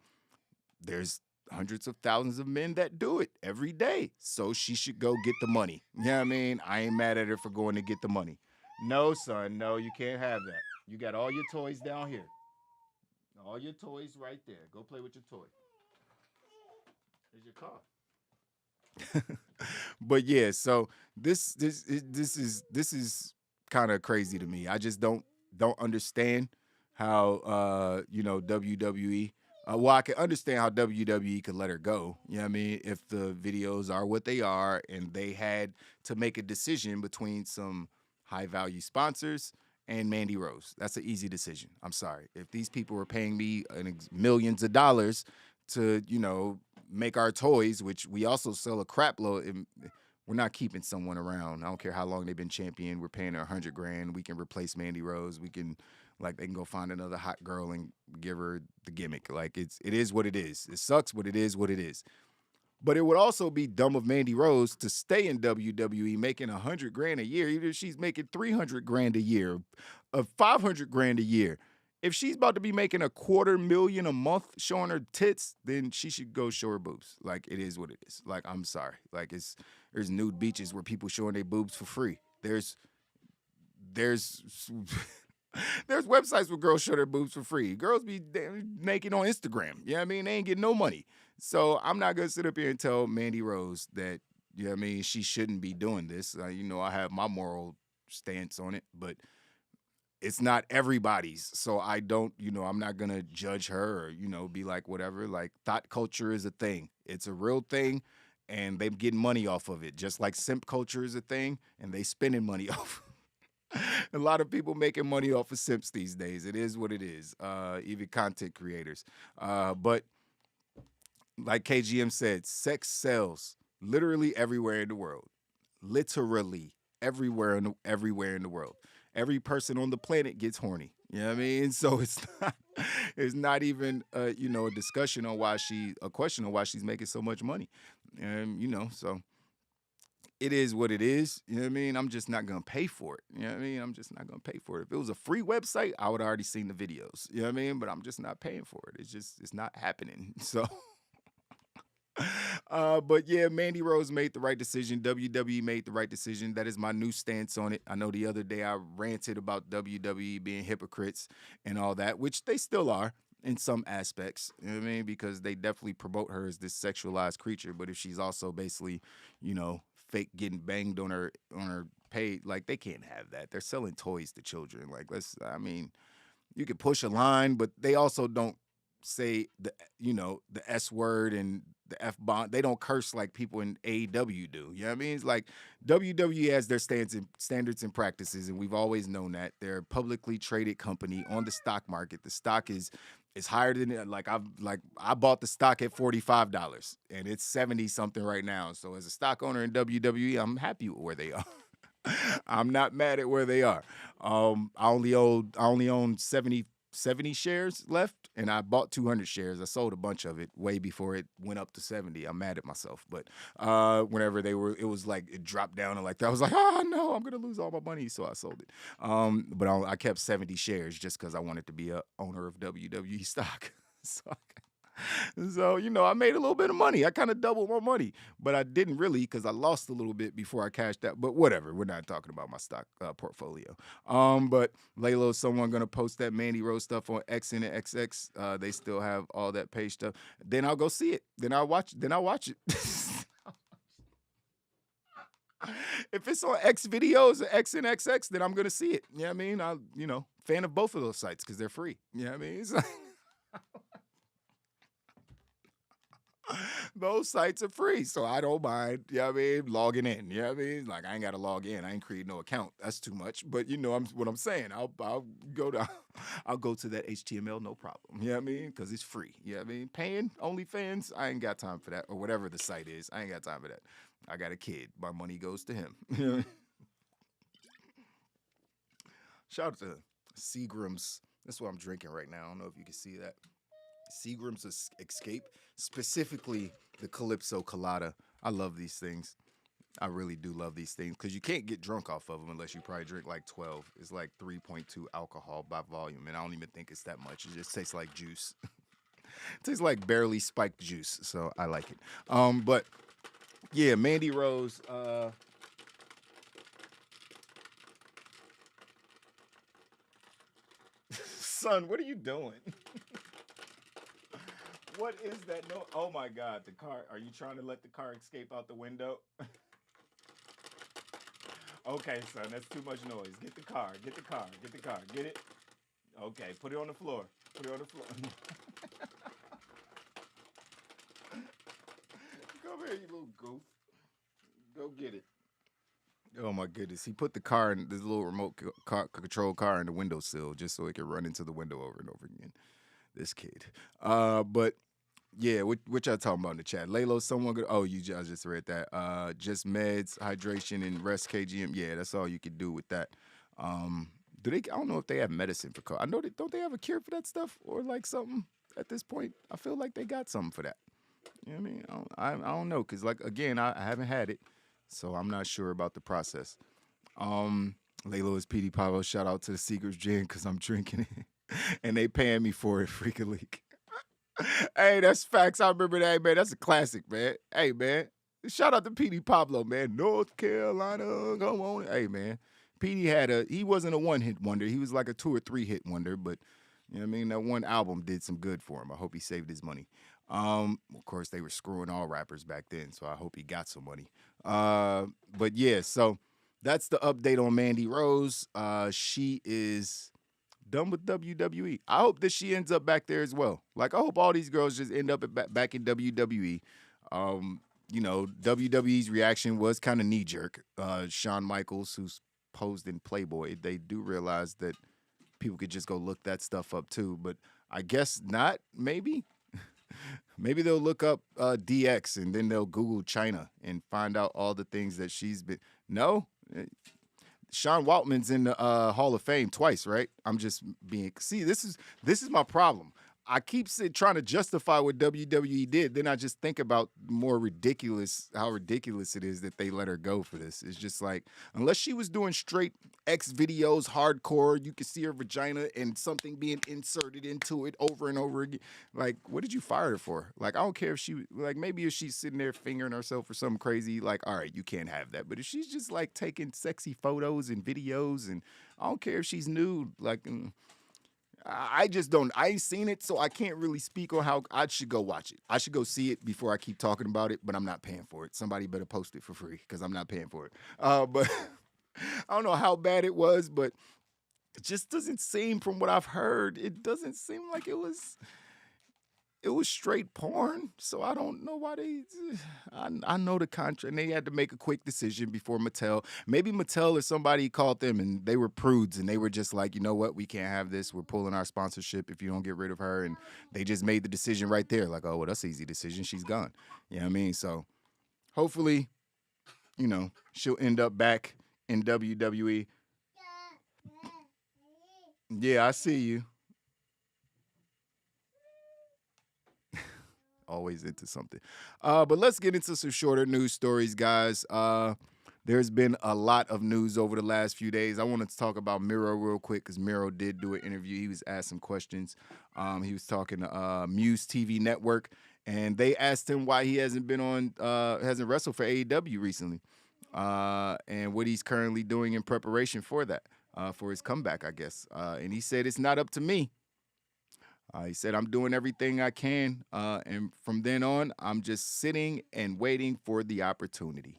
there's hundreds of thousands of men that do it every day. So she should go get the money. You know what I mean? I ain't mad at her for going to get the money. No, son. No, you can't have that. You got all your toys down here. All your toys right there. Go play with your toy. Here's your car. But yeah, so this is kind of crazy to me. I just don't understand how WWE. Well, I can understand how WWE could let her go. You know what I mean? If the videos are what they are, and they had to make a decision between some high value sponsors and Mandy Rose. That's an easy decision. I'm sorry. If these people were paying me millions of dollars to, you know, make our toys, which we also sell a crap load, we're not keeping someone around. I don't care how long they've been champion. We're paying her $100,000. We can replace Mandy Rose. We can, like, they can go find another hot girl and give her the gimmick. Like, it is what it is. It sucks, but it is what it is. But it would also be dumb of Mandy Rose to stay in WWE making $100,000 a year, even if she's making $300,000 a year, $500,000 a year. If she's about to be making $250,000 a month showing her tits, then she should go show her boobs. Like, it is what it is. Like, I'm sorry. Like, there's nude beaches where people showing their boobs for free. There's websites where girls show their boobs for free. Girls be naked on Instagram. You know what I mean? They ain't getting no money. So I'm not going to sit up here and tell Mandy Rose that, you know what I mean, she shouldn't be doing this. You know, I have my moral stance on it, but it's not everybody's. So I don't, you know, I'm not going to judge her or, you know, be like, whatever. Like, thought culture is a thing. It's a real thing, and they're getting money off of it. Just like simp culture is a thing, and they spending money off. A lot of people making money off of simps these days. It is what it is, even content creators. But like KGM said, sex sells literally everywhere in the world. Literally everywhere in the world. Every person on the planet gets horny. You know what I mean? So it's not even a question on why she's making so much money. And, you know, so it is what it is. You know what I mean? I'm just not going to pay for it. You know what I mean? I'm just not going to pay for it. If it was a free website, I would have already seen the videos. You know what I mean? But I'm just not paying for it. It's not happening. So, but yeah, Mandy Rose made the right decision. WWE made the right decision. That is my new stance on it. I know the other day I ranted about WWE being hypocrites and all that, which they still are. in some aspects. You know what I mean? Because they definitely promote her as this sexualized creature. But if she's also basically, fake getting banged on her page, like they can't have that. They're selling toys to children. Like you could push a line, but they also don't say the S word and the F bomb. They don't curse like people in AEW do. You know what I mean? It's like WWE has their standards and practices, and we've always known that. They're a publicly traded company on the stock market. The stock is higher than I bought the stock at $45 and it's 70 something right now. So as a stock owner in WWE, I'm happy with where they are. I'm not mad at where they are. I only own 70 shares left, and I bought 200 shares. I sold a bunch of it way before it went up to 70. I'm mad at myself, but whenever it was like it dropped down and like that, I was like, oh no, I'm gonna lose all my money, so I sold it. But I kept 70 shares just because I wanted to be a owner of WWE stock. So, I made a little bit of money. I kind of doubled my money, but I didn't really because I lost a little bit before I cashed out. But whatever, we're not talking about my stock portfolio. But Laylo, someone gonna post that Mandy Rose stuff on X and XX. They still have all that page stuff. Then I'll go see it. Then I'll watch it. If it's on X videos or X and XX, then I'm gonna see it. You know what I mean? Fan of both of those sites because they're free. You know what I mean? It's like, those sites are free, so I don't mind, logging in. You know what I mean? Like, I ain't got to log in. I ain't create no account. That's too much. But what I'm saying. I'll go to that HTML, no problem. You know what I mean? Because it's free. You know what I mean? Paying OnlyFans, I ain't got time for that. Or whatever the site is, I ain't got time for that. I got a kid. My money goes to him. Shout out to Seagram's. That's what I'm drinking right now. I don't know if you can see that. Seagram's Escape, specifically the Calypso Colada. I love these things. I really do love these things because you can't get drunk off of them unless you probably drink like 12. It's like 3.2 alcohol by volume, and I don't even think it's that much. It just tastes like juice. It tastes like barely spiked juice, so I like it. But yeah, Mandy Rose. Son, what are you doing? What is that? No, oh my God, the car. Are you trying to let the car escape out the window? Okay, son, that's too much noise. Get the car. Get it? Okay, put it on the floor. Come here, you little goof. Go get it. Oh my goodness, he put the car in this little remote control car in the windowsill just so it could run into the window over and over again. This kid. But yeah, what y'all talking about in the chat? Laylo, someone good. Oh, I just read that. Just meds, hydration, and rest KGM. Yeah, that's all you could do with that. I don't know if they have medicine for COVID. I know don't they have a cure for that stuff or like something at this point? I feel like they got something for that. You know what I mean? I don't know because like again, I haven't had it, so I'm not sure about the process. Laylo is PD Pablo. Shout out to the Seekers Gin because I'm drinking it. And they paying me for it, Freaking Leak. Hey, that's facts. I remember that, man. That's a classic, man. Hey, man. Shout out to PD Pablo, man. North Carolina, come on. Hey, man. PD he wasn't a one-hit wonder. He was like a 2 or 3 hit wonder, but you know what I mean? That one album did some good for him. I hope he saved his money. Of course, they were screwing all rappers back then, so I hope he got some money. But yeah, so that's the update on Mandy Rose. She is done with WWE. I hope that she ends up back there as well. Like, I hope all these girls just end up back in WWE. WWE's reaction was kind of knee-jerk. Shawn Michaels, who's posed in Playboy, they do realize that people could just go look that stuff up too, but I guess not, maybe. Maybe they'll look up DX and then they'll Google China and find out all the things that she's been. No? Sean Waltman's in the Hall of Fame twice, right? I'm just being. See, this is my problem. I keep trying to justify what WWE did. Then I just think about how ridiculous it is that they let her go for this. It's just like, unless she was doing straight X videos, hardcore, you could see her vagina and something being inserted into it over and over again. Like, what did you fire her for? Like, I don't care if maybe if she's sitting there fingering herself or something crazy, like, all right, you can't have that. But if she's just like taking sexy photos and videos, and I don't care if she's nude, like, I just don't. I ain't seen it, so I can't really speak on how I should go watch it. I should go see it before I keep talking about it, but I'm not paying for it. Somebody better post it for free because I'm not paying for it. But I don't know how bad it was, but it just doesn't seem, from what I've heard, it doesn't seem like it was straight porn. So I don't know why they. I know the contract, and they had to make a quick decision before Mattel. Maybe Mattel or somebody called them, and they were prudes, and they were just like, you know what, we can't have this. We're pulling our sponsorship if you don't get rid of her. And they just made the decision right there, like, oh, well, that's an easy decision. She's gone. You know what I mean? So hopefully, she'll end up back in WWE. Yeah, I see you. Always into something. But let's get into some shorter news stories, guys. There's been a lot of news over the last few days. I wanted to talk about Miro real quick because Miro did do an interview. He was asked some questions. He was talking to Muse TV Network, and they asked him why he hasn't wrestled for AEW recently, and what he's currently doing in preparation for that, for his comeback, I guess. And he said, it's not up to me. He said, I'm doing everything I can, and from then on, I'm just sitting and waiting for the opportunity.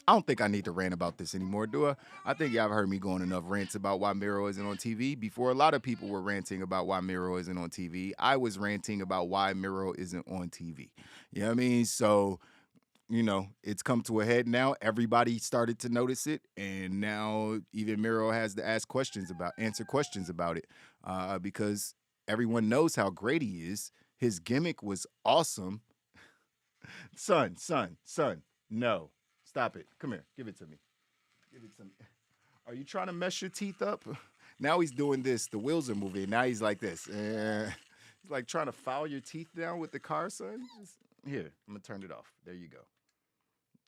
I don't think I need to rant about this anymore, do I? I think y'all have heard me going enough rants about why Miro isn't on TV. Before a lot of people were ranting about why Miro isn't on TV, I was ranting about why Miro isn't on TV. You know what I mean? So, it's come to a head now. Everybody started to notice it, and now even Miro has to answer questions about it, because everyone knows how great he is. His gimmick was awesome. Son, no. Stop it. Come here. Give it to me. Are you trying to mess your teeth up? Now he's doing this. The wheels are moving. Now he's like this. He's like trying to file your teeth down with the car, son. Here, I'm going to turn it off. There you go.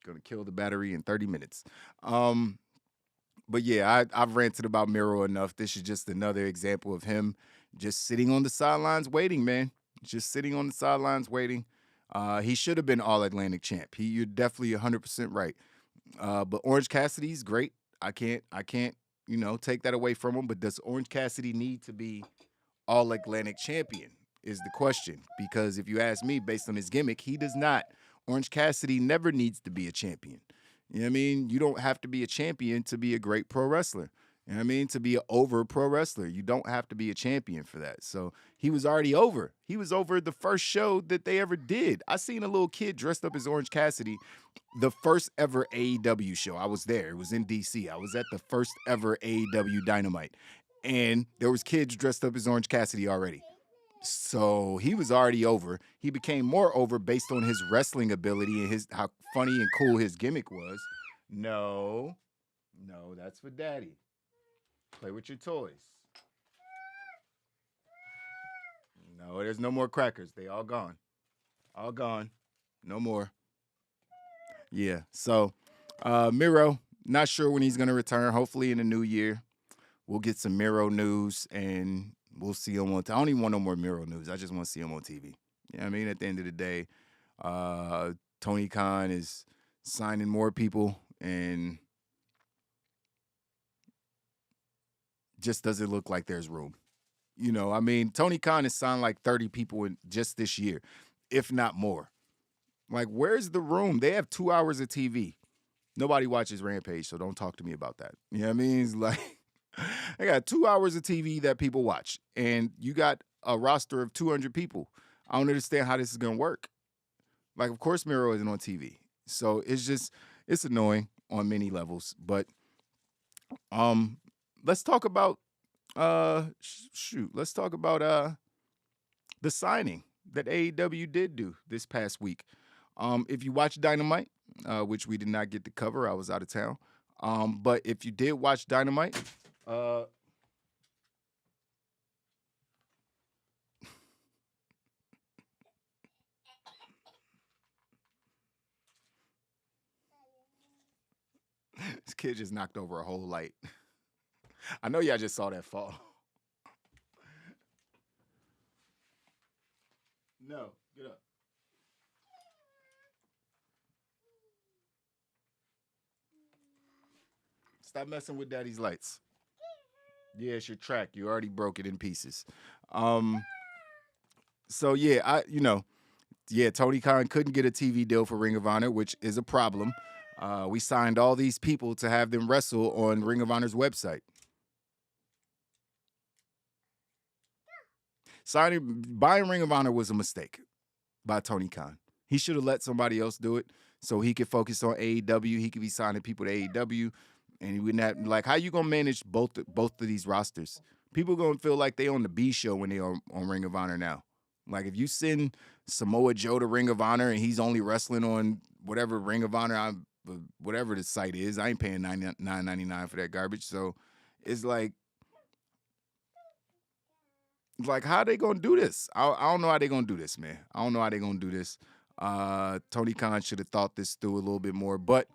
Going to kill the battery in 30 minutes. But yeah, I've ranted about Miro enough. This is just another example of him just sitting on the sidelines waiting, man. Just sitting on the sidelines waiting. He should have been All-Atlantic champ. You're definitely 100% right. But Orange Cassidy's great. I can't, take that away from him. But does Orange Cassidy need to be All-Atlantic champion is the question. Because if you ask me, based on his gimmick, he does not. Orange Cassidy never needs to be a champion. You know what I mean? You don't have to be a champion to be a great pro wrestler. You know what I mean? To be an over pro wrestler. You don't have to be a champion for that. So he was already over. He was over the first show that they ever did. I seen a little kid dressed up as Orange Cassidy, the first ever AEW show. I was there. It was in DC. I was at the first ever AEW Dynamite. And there was kids dressed up as Orange Cassidy already. So he was already over. He became more over based on his wrestling ability and how funny and cool his gimmick was. No, that's for daddy. Play with your toys. No, there's no more crackers. They all gone. All gone. No more. Yeah, so Miro, not sure when he's going to return. Hopefully in the new year. We'll get some Miro news, and we'll see him on. I don't even want no more Miro news. I just want to see him on TV. You know what I mean? At the end of the day, Tony Khan is signing more people, and just doesn't look like there's room. I mean, Tony Khan has signed like 30 people in just this year, if not more. Like, where's the room? They have 2 hours of TV. Nobody watches Rampage, so don't talk to me about that. You know what I mean? It's like, they got 2 hours of TV that people watch, and you got a roster of 200 people. I don't understand how this is going to work. Like, of course, Miro isn't on TV. So it's annoying on many levels. But let's talk about, let's talk about the signing that AEW did do this past week. If you watch Dynamite, which we did not get to cover, I was out of town. But if you did watch Dynamite, this kid just knocked over a whole light. I know y'all just saw that fall. No, get up. Stop messing with daddy's lights. Yeah, it's your track. You already broke it in pieces. So yeah, Tony Khan couldn't get a TV deal for Ring of Honor, which is a problem. We signed all these people to have them wrestle on Ring of Honor's website. Buying Ring of Honor was a mistake by Tony Khan. He should have let somebody else do it so he could focus on AEW. He could be signing people to AEW, and he wouldn't have, like, how you gonna manage both of these rosters? People gonna feel like they on the B show when they are on Ring of Honor now. Like, if you send Samoa Joe to Ring of Honor and he's only wrestling on whatever Ring of Honor, whatever the site is, I ain't paying $9.99 for that garbage. So it's like how they gonna do this? I don't know how they gonna do this, man. I don't know how they gonna do this. Tony Khan should have thought this through a little bit more. But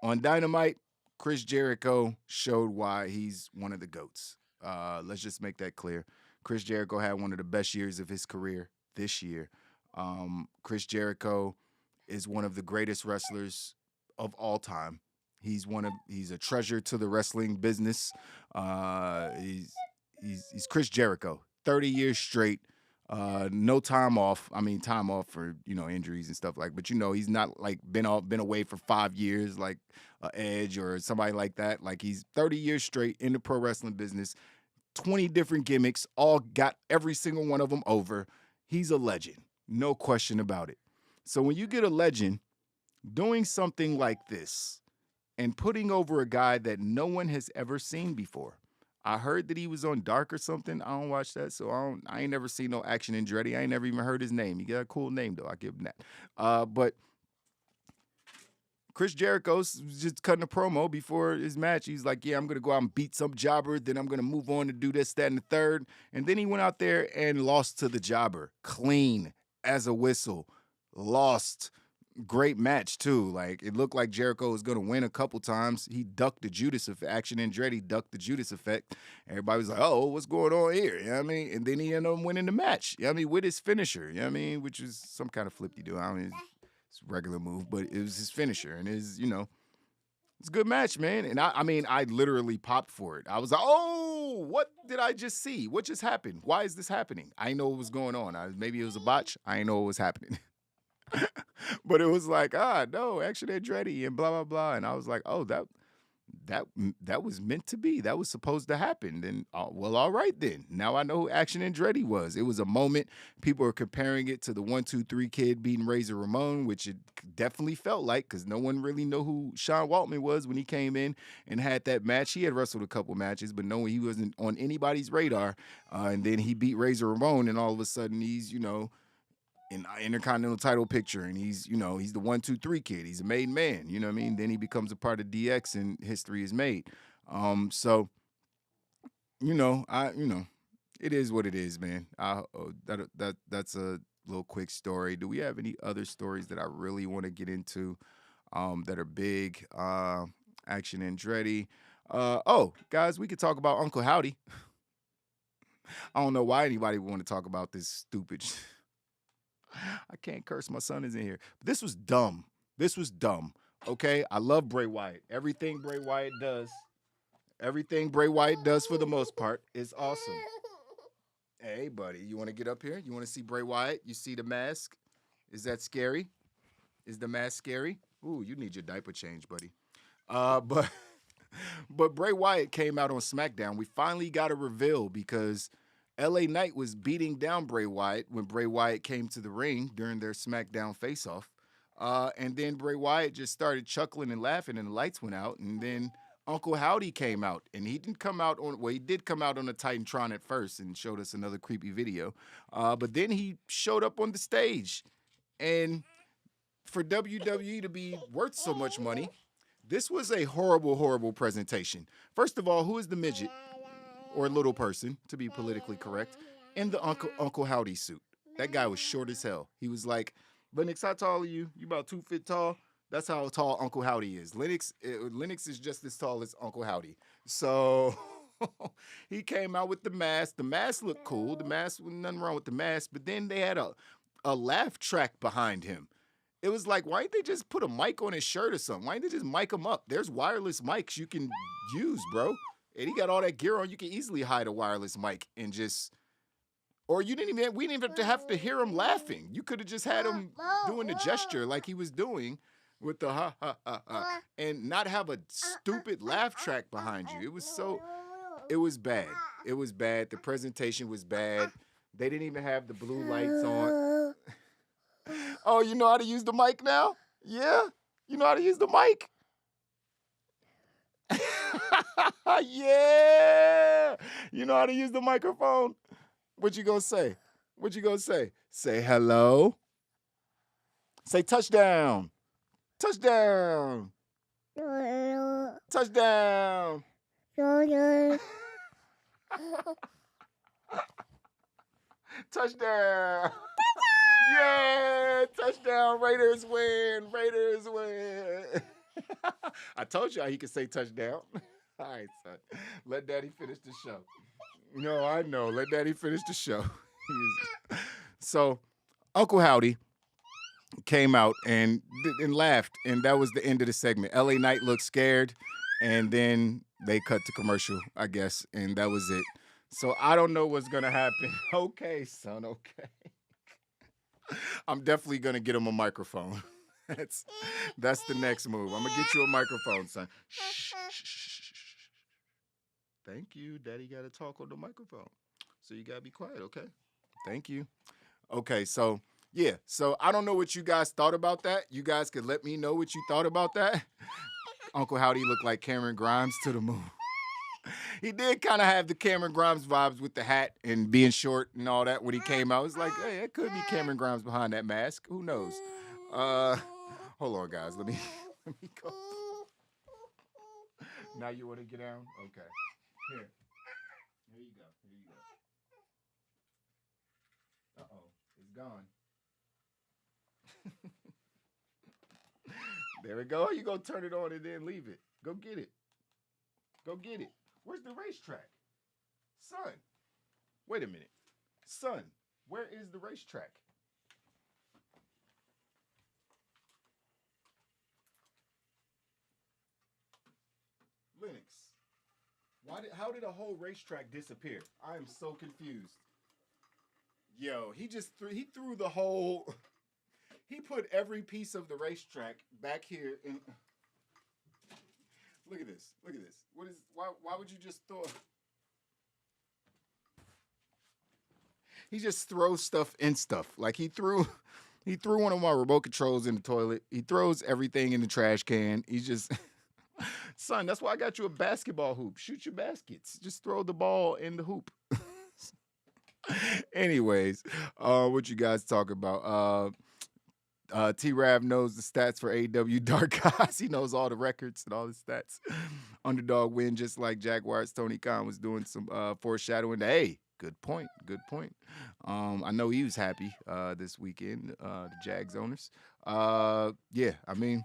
on Dynamite, Chris Jericho showed why he's one of the GOATs. Let's just make that clear. Chris Jericho had one of the best years of his career this year. Chris Jericho is one of the greatest wrestlers of all time. He's a treasure to the wrestling business. He's Chris Jericho, 30 years straight, no time off. I mean, time off for, injuries and stuff but he's not like been away for 5 years like Edge or somebody like that. Like, he's 30 years straight in the pro wrestling business, 20 different gimmicks, all got every single one of them over. He's a legend, no question about it. So when you get a legend doing something like this and putting over a guy that no one has ever seen before, I heard that he was on Dark or something. I don't watch that, so I ain't never seen no Action Andretti. I ain't never even heard his name. He got a cool name, though. I give him that. But Chris Jericho's just cutting a promo before his match. He's like, yeah, I'm going to go out and beat some jobber. Then I'm going to move on to do this, that, and the third. And then he went out there and lost to the jobber. Clean as a whistle. Lost. Great match, too. Like, it looked like Jericho was going to win a couple times. He ducked the Judas effect. Action Andretti ducked the Judas effect. Everybody was like, oh, what's going on here? You know what I mean? And then he ended up winning the match. You know what I mean? With his finisher. You know what I mean? Which is some kind of flip-de-do. I mean, it's a regular move, but it was his finisher. And it's a good match, man. And I literally popped for it. I was like, oh, what did I just see? What just happened? Why is this happening? I didn't know what was going on. Maybe it was a botch. I didn't know what was happening. But it was like, no, Action Andretti and blah, blah, blah. And I was like, oh, that was meant to be. That was supposed to happen. Then, well, all right then. Now I know who Action Andretti was. It was a moment. People are comparing it to the 1-2-3 Kid beating Razor Ramon, which it definitely felt like, because no one really knew who Sean Waltman was when he came in and had that match. He had wrestled a couple matches, but no, he wasn't on anybody's radar. And then he beat Razor Ramon, and all of a sudden he's, in Intercontinental title picture, and he's the 1-2-3 Kid. He's a made man, you know what I mean? Then he becomes a part of DX, and history is made. So, it is what it is, man. That's a little quick story. Do we have any other stories that I really want to get into that are big? Action Andretti. Guys, we could talk about Uncle Howdy. I don't know why anybody would want to talk about this stupid I can't curse. My son is in here. But this was dumb. Okay? I love Bray Wyatt. Everything Bray Wyatt does for the most part is awesome. Hey, buddy, you want to get up here? You want to see Bray Wyatt? You see the mask? Is that scary? Is the mask scary? Ooh, you need your diaper change, buddy. But Bray Wyatt came out on SmackDown. We finally got a reveal because LA Knight was beating down Bray Wyatt when Bray Wyatt came to the ring during their SmackDown face-off. And then Bray Wyatt just started chuckling and laughing, and the lights went out. And then Uncle Howdy came out. And he did come out on a Titantron at first and showed us another creepy video. But then he showed up on the stage. And for WWE to be worth so much money, this was a horrible, horrible presentation. First of all, who is the midget? Or little person, to be politically correct, in the Uncle Howdy suit. That guy was short as hell. He was like, Lennox, how tall are you? You about 2 feet tall? That's how tall Uncle Howdy is. Lennox is just as tall as Uncle Howdy. So he came out with the mask. The mask looked cool. The mask, nothing wrong with the mask. But then they had a laugh track behind him. It was like, why didn't they just put a mic on his shirt or something? Why didn't they just mic him up? There's wireless mics you can use, bro. And he got all that gear on. You can easily hide a wireless mic and just, or we didn't even have to hear him laughing. You could have just had him doing the gesture like he was doing with the ha ha ha ha, and not have a stupid laugh track behind you. It was bad. It was bad. The presentation was bad. They didn't even have the blue lights on. Oh, you know how to use the mic now? Yeah? You know how to use the mic? Yeah! You know how to use the microphone? What you gonna say? What you gonna say? Say hello. Say touchdown. Touchdown. Touchdown. Touchdown. Yeah, touchdown. Raiders win. Raiders win. I told you he could say touchdown. All right, son. Let Daddy finish the show. No, I know. Let Daddy finish the show. So, Uncle Howdy came out and laughed, and that was the end of the segment. LA Knight looked scared, and then they cut to commercial, I guess, and that was it. So I don't know what's gonna happen. Okay, son. Okay. I'm definitely gonna get him a microphone. That's the next move. I'm gonna get you a microphone, son. Shh, shh, shh, shh. Thank you. Daddy gotta talk on the microphone. So you gotta be quiet, okay? Thank you. Okay, so yeah. So I don't know what you guys thought about that. You guys could let me know what you thought about that. Uncle Howdy looked like Cameron Grimes to the moon. He did kind of have the Cameron Grimes vibes with the hat and being short and all that when he came out. It's like, hey, it could be Cameron Grimes behind that mask. Who knows? Hold on, guys. Let me go. Now you want to get down? Okay. Here you go. Here you go. Uh-oh. It's gone. There we go. You go turn it on and then leave it. Go get it. Go get it. Where's the racetrack? Son. Wait a minute. Son, where is the racetrack? Linux. How did a whole racetrack disappear? I am so confused. Yo, he threw the whole, he put every piece of the racetrack back here in. Look at this. Look at this. Why would you just throw? He just throws stuff in stuff. Like he threw one of my remote controls in the toilet. He throws everything in the trash can. He just son, that's why I got you a basketball hoop. Shoot your baskets. Just throw the ball in the hoop. Anyways, what you guys talk about? T-Rav knows the stats for AEW Dark Guys. He knows all the records and all the stats. Underdog win, just like Jaguars. Tony Khan was doing some foreshadowing. Hey, good point. Good point. I know he was happy this weekend, the Jags owners. Yeah, I mean,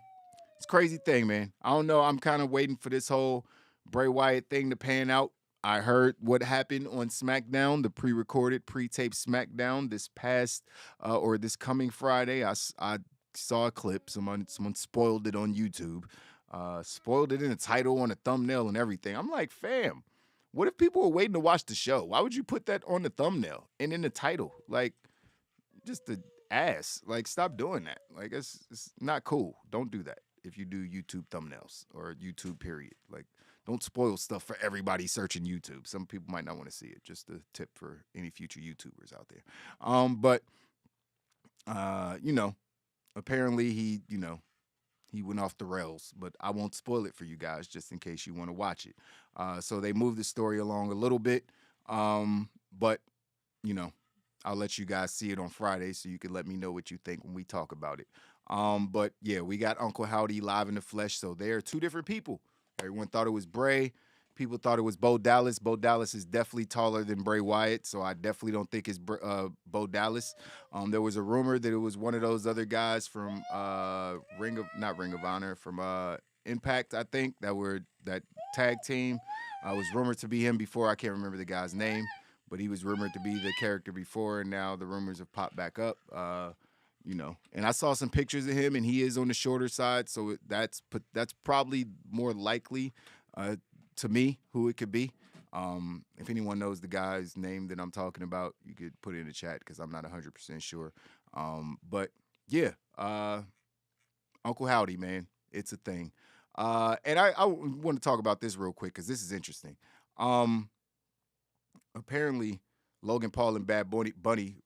it's a crazy thing, man. I don't know. I'm kind of waiting for this whole Bray Wyatt thing to pan out. I heard what happened on SmackDown, the pre-recorded, pre-taped SmackDown this past or this coming Friday. I saw a clip. Someone spoiled it on YouTube. Spoiled it in the title, on the thumbnail, and everything. I'm like, fam, what if people were waiting to watch the show? Why would you put that on the thumbnail and in the title? Like, just the ass. Like, stop doing that. Like, it's not cool. Don't do that if you do YouTube thumbnails or YouTube period. Like, don't spoil stuff for everybody searching YouTube. Some people might not want to see it. Just a tip for any future YouTubers out there. But you know, apparently he went off the rails. But I won't spoil it for you guys just in case you want to watch it. So they moved the story along a little bit. But you know, I'll let you guys see it on Friday so you can let me know what you think when we talk about it. But yeah, we got Uncle Howdy live in the flesh. So they are two different people. Everyone thought it was Bray. People thought it was Bo Dallas. Bo Dallas is definitely taller than Bray Wyatt, so I definitely don't think it's Bo Dallas. There was a rumor that it was one of those other guys from Ring of Honor, from Impact, I think, that tag team. Was rumored to be him before. I can't remember the guy's name, but he was rumored to be the character before, and now the rumors have popped back up. You know, and I saw some pictures of him, and he is on the shorter side, so that's probably more likely to me who it could be. If anyone knows the guy's name that I'm talking about, you could put it in the chat because I'm not 100% sure. But yeah, Uncle Howdy, man, it's a thing. And I want to talk about this real quick because this is interesting. Apparently, Logan Paul and Bad Bunny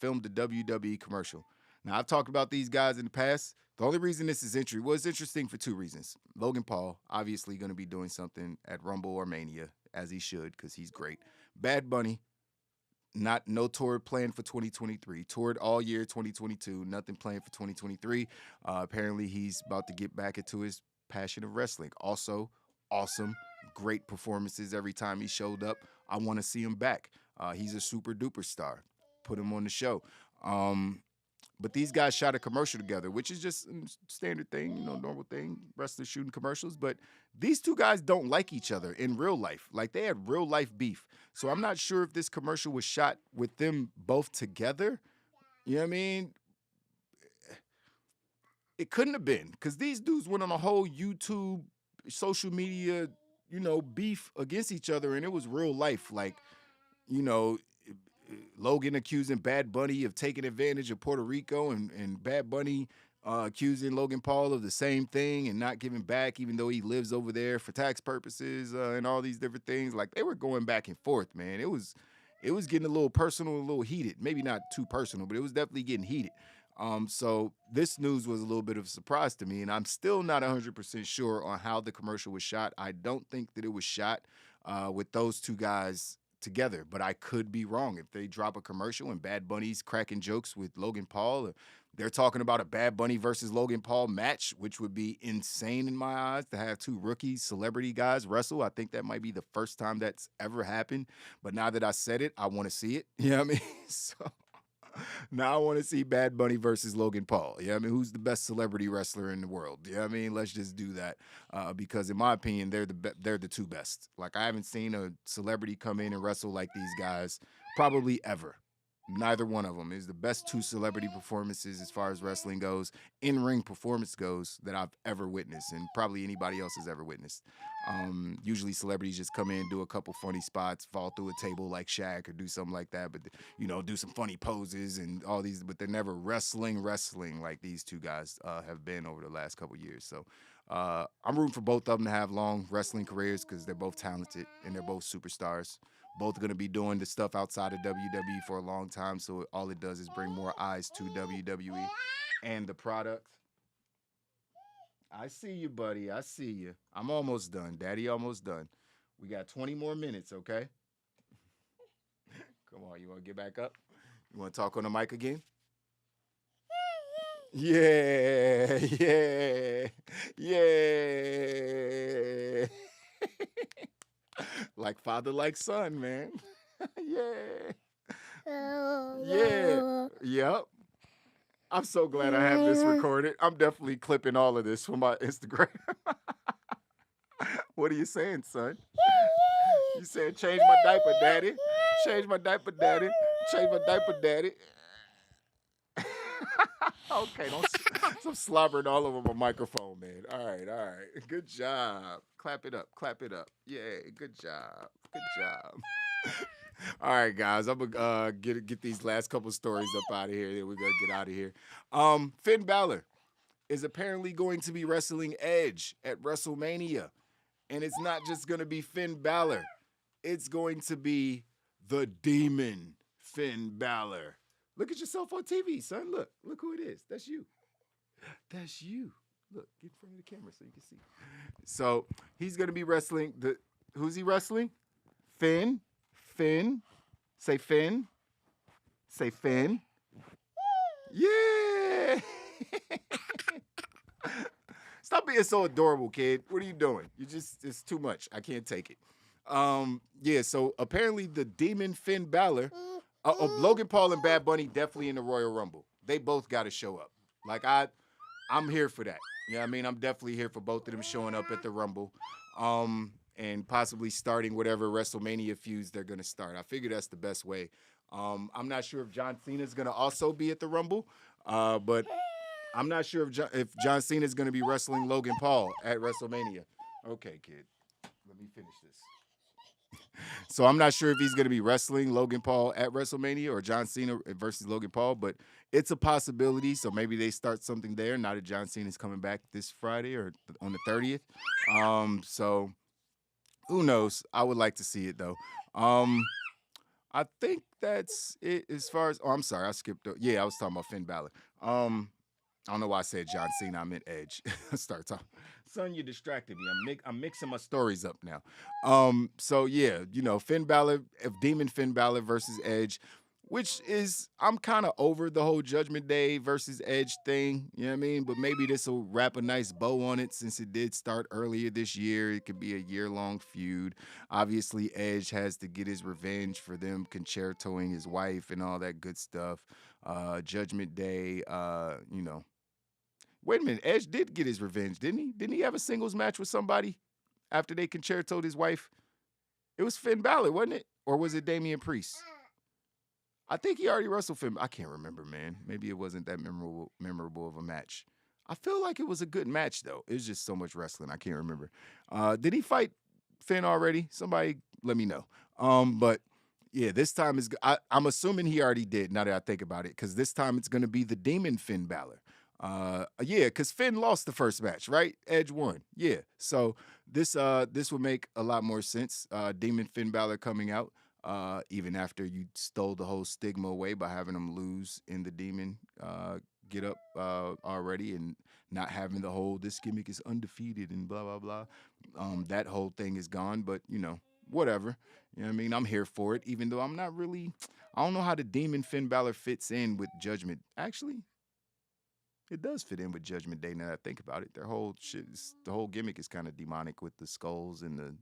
filmed the WWE commercial. Now, I've talked about these guys in the past. The only reason this is interesting was interesting for two reasons. Logan Paul, obviously going to be doing something at Rumble or Mania, as he should, because he's great. Bad Bunny, no tour planned for 2023. Toured all year 2022, nothing planned for 2023. Apparently, he's about to get back into his passion of wrestling. Also, awesome, great performances every time he showed up. I want to see him back. He's a super duper star. Put him on the show. But these guys shot a commercial together, which is just a standard thing, normal thing, wrestlers shooting commercials. But these two guys don't like each other in real life. Like, they had real life beef. So I'm not sure if this commercial was shot with them both together. You know what I mean? It couldn't have been, because these dudes went on a whole YouTube, social media, beef against each other, and it was real life. Like, Logan accusing Bad Bunny of taking advantage of Puerto Rico, and Bad Bunny accusing Logan Paul of the same thing and not giving back, even though he lives over there for tax purposes and all these different things. Like, they were going back and forth, man. It was getting a little personal, a little heated. Maybe not too personal, but it was definitely getting heated. So this news was a little bit of a surprise to me, and I'm still not 100% sure on how the commercial was shot. I don't think that it was shot with those two guys together, but I could be wrong. If they drop a commercial and Bad Bunny's cracking jokes with Logan Paul, they're talking about a Bad Bunny versus Logan Paul match, which would be insane in my eyes to have two rookie celebrity guys wrestle. I think that might be the first time that's ever happened. But now that I said it, I want to see it. You know what I mean? So now I want to see Bad Bunny versus Logan Paul. Yeah, who's the best celebrity wrestler in the world? Yeah, let's just do that because, in my opinion, they're the two best. Like, I haven't seen a celebrity come in and wrestle like these guys probably ever. Neither one of them is the best two celebrity performances as far as wrestling goes, in-ring performance goes, that I've ever witnessed, and probably anybody else has ever witnessed. Usually celebrities just come in, do a couple funny spots, fall through a table like Shaq or do something like that, but, do some funny poses and all these, but they're never wrestling like these two guys have been over the last couple years. So I'm rooting for both of them to have long wrestling careers because they're both talented and they're both superstars. Both going to be doing the stuff outside of WWE for a long time, so all it does is bring more eyes to WWE and the product. I see you, buddy. I see you. I'm almost done. Daddy almost done. We got 20 more minutes, okay? Come on, you want to get back up? You want to talk on the mic again? Yeah. Like father, like son, man. Yeah. Yep. I'm so glad I have this recorded. I'm definitely clipping all of this for my Instagram. What are you saying, son? You saying change my diaper, daddy? Change my diaper, daddy. Change my diaper, daddy. Okay, don't stop slobbering all over my microphone, man. All right. Good job. Clap it up. Yeah, good job. All right, guys, I'm gonna get these last couple stories up out of here. Then we're gonna get out of here. Finn Balor is apparently going to be wrestling Edge at WrestleMania, and it's not just gonna be Finn Balor. It's going to be the Demon Finn Balor. Look at yourself on TV, son. Look who it is. That's you. Look, get in front of the camera so you can see. So he's gonna be wrestling who's he wrestling? Finn. Say Finn. Yeah. Stop being so adorable, kid. What are you doing? It's too much. I can't take it. Yeah, so apparently the Demon Finn Balor, Logan Paul and Bad Bunny definitely in the Royal Rumble. They both got to show up. Like, I'm here for that. You know what I mean? I'm definitely here for both of them showing up at the Rumble. And possibly starting whatever WrestleMania feuds they're going to start. I figure that's the best way. I'm not sure if John Cena's going to also be at the Rumble, but I'm not sure if John Cena's going to be wrestling Logan Paul at WrestleMania. Okay, kid. let me finish this. So I'm not sure if he's going to be wrestling Logan Paul at WrestleMania or John Cena versus Logan Paul, but it's a possibility. So maybe they start something there. Now that John Cena's coming back this Friday or on the 30th. So who knows? I would like to see it though. I think that's it as far as. Oh, I'm sorry, I skipped. Yeah, I was talking about Finn Balor. I don't know why I said John Cena. I meant Edge. Start talking. Son, you distracted me. I'm mixing my stories up now. So yeah, Finn Balor, if Demon Finn Balor versus Edge, which is I'm kind of over the whole Judgment Day versus Edge thing. You know what I mean? But maybe this will wrap a nice bow on it since it did start earlier this year. It could be a year-long feud. Obviously, Edge has to get his revenge for them concertoing his wife and all that good stuff. Judgment Day, Wait a minute, Edge did get his revenge, didn't he? Didn't he have a singles match with somebody after they concertoed his wife? It was Finn Balor, wasn't it? Or was it Damian Priest? I think he already wrestled Finn. I can't remember, man. Maybe it wasn't that memorable of a match. I feel like it was a good match, though. It was just so much wrestling. I can't remember. Did he fight Finn already? Somebody let me know. But yeah, this time is. I'm assuming he already did. Now that I think about it, because this time it's going to be the Demon Finn Balor. Yeah, because Finn lost the first match, right? Edge won. Yeah. So this would make a lot more sense. Demon Finn Balor coming out, even after you stole the whole stigma away by having him lose in the Demon get up already and not having the whole this gimmick is undefeated and blah blah blah. That whole thing is gone, but whatever. You know what I mean? I'm here for it, even though I'm not really. I don't know how the Demon Finn Balor fits in with Judgment. Actually, it does fit in with Judgment Day now that I think about it. Their whole shit, the whole gimmick is kind of demonic with the skulls and the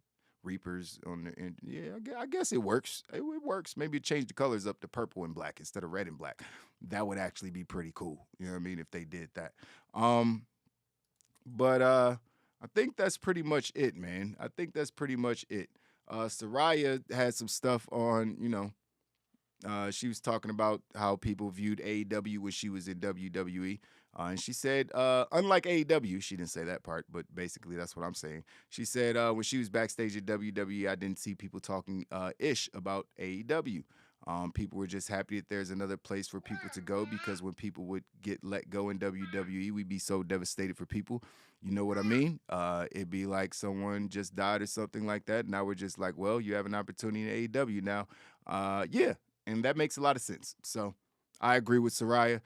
Reapers on the end. Yeah, I guess it works. It works. Maybe change the colors up to purple and black instead of red and black. That would actually be pretty cool. You know what I mean? If they did that. But I think that's pretty much it, man. I think that's pretty much it. Saraya had some stuff on, she was talking about how people viewed AEW when she was in WWE. And she said, unlike AEW, she didn't say that part, but basically that's what I'm saying. She said when she was backstage at WWE, I didn't see people talking ish about AEW. People were just happy that there's another place for people to go because when people would get let go in WWE, we'd be so devastated for people. You know what I mean? It'd be like someone just died or something like that. Now we're just like, well, you have an opportunity in AEW now. Yeah, and that makes a lot of sense. So I agree with Saraya.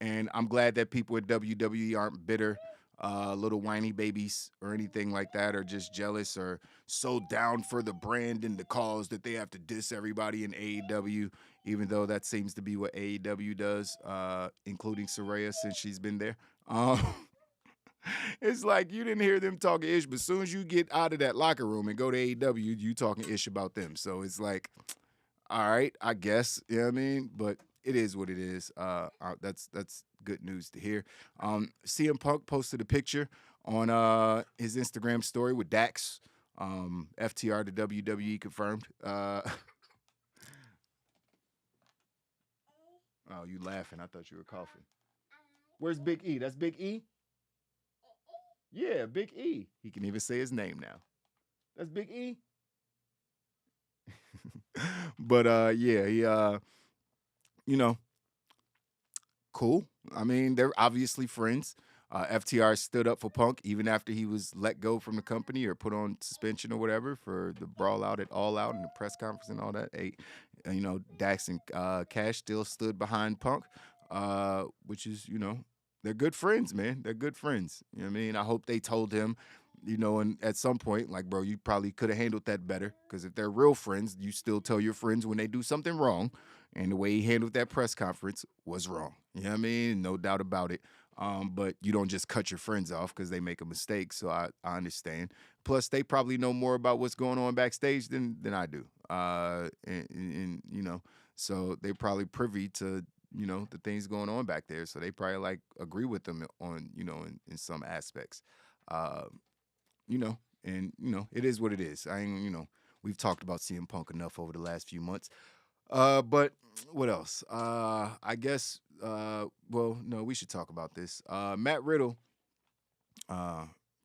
And I'm glad that people at WWE aren't bitter, little whiny babies or anything like that, or just jealous or so down for the brand and the cause that they have to diss everybody in AEW, even though that seems to be what AEW does, including Saraya since she's been there. It's like you didn't hear them talking ish, but as soon as you get out of that locker room and go to AEW, you talking ish about them. So it's like, all right, I guess, you know what I mean? But it is what it is. That's good news to hear. CM Punk posted a picture on his Instagram story with Dax. FTR to WWE confirmed. Oh, you laughing. I thought you were coughing. Where's Big E? That's Big E? Yeah, Big E. He can even say his name now. That's Big E? But yeah, he cool. I mean, they're obviously friends. FTR stood up for Punk even after he was let go from the company or put on suspension or whatever for the brawl out at All Out and the press conference and all that. Dax and Cash still stood behind Punk, which is, they're good friends, man. They're good friends. You know what I mean? I hope they told him, and at some point, like, bro, you probably could have handled that better. Because if they're real friends, you still tell your friends when they do something wrong. And the way he handled that press conference was wrong. You know what I mean? No doubt about it. But you don't just cut your friends off because they make a mistake. So I understand. Plus, they probably know more about what's going on backstage than I do. So they're probably privy to the things going on back there. So they probably like agree with them on, in some aspects. It is what it is. We've talked about CM Punk enough over the last few months. But what else? I guess, no, we should talk about this. Matt Riddle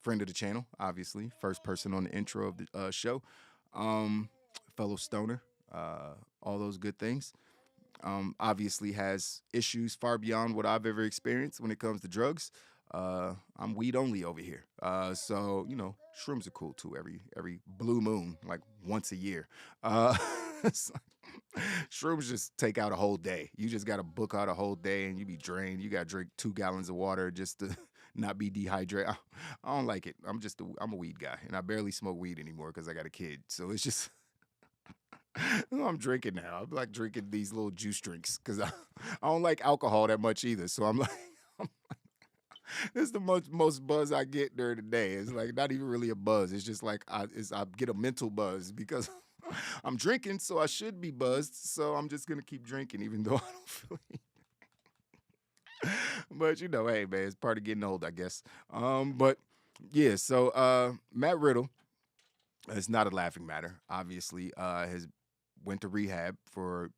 friend of the channel, obviously, first person on the intro of the show, um, fellow stoner, all those good things. Obviously has issues far beyond what I've ever experienced when it comes to drugs. I'm weed only over here. So shrooms are cool too. Every blue moon, like once a year. It's like, shrooms just take out a whole day. You just got to book out a whole day, and you be drained. You got to drink 2 gallons of water just to not be dehydrated. I don't like it. I'm a weed guy, and I barely smoke weed anymore because I got a kid. So it's just. I'm drinking now. I'm like drinking these little juice drinks because I don't like alcohol that much either. So I'm like, this is the most buzz I get during the day. It's like not even really a buzz. It's just like I get a mental buzz because I'm drinking, so I should be buzzed. So I'm just gonna keep drinking even though I don't feel it. But hey, man, it's part of getting old, I guess. But yeah, so Matt Riddle. It's not a laughing matter. Obviously, has went to rehab for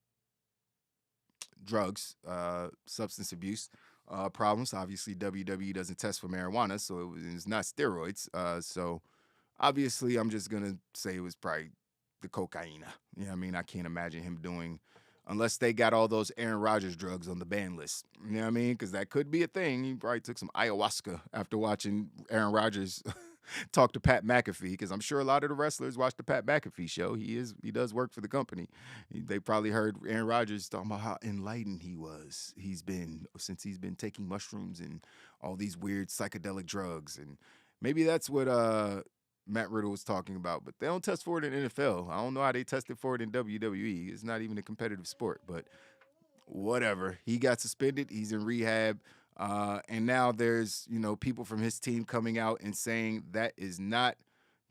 drugs, substance abuse problems. Obviously, WWE doesn't test for marijuana, so it's not steroids. So obviously, I'm just gonna say it was probably the cocaine. You know what I mean? I can't imagine him doing, unless they got all those Aaron Rodgers drugs on the ban list. You know what I mean? Because that could be a thing. He probably took some ayahuasca after watching Aaron Rodgers talk to Pat McAfee, because I'm sure a lot of the wrestlers watch the Pat McAfee show. He does work for the company. They probably heard Aaron Rodgers talking about how enlightened he's been since he's been taking mushrooms and all these weird psychedelic drugs. And maybe that's what Matt Riddle was talking about. But they don't test for it in NFL. I don't know how they tested for it in WWE. It's not even a competitive sport, but whatever. He got suspended. He's in rehab. And now there's, people from his team coming out and saying that is not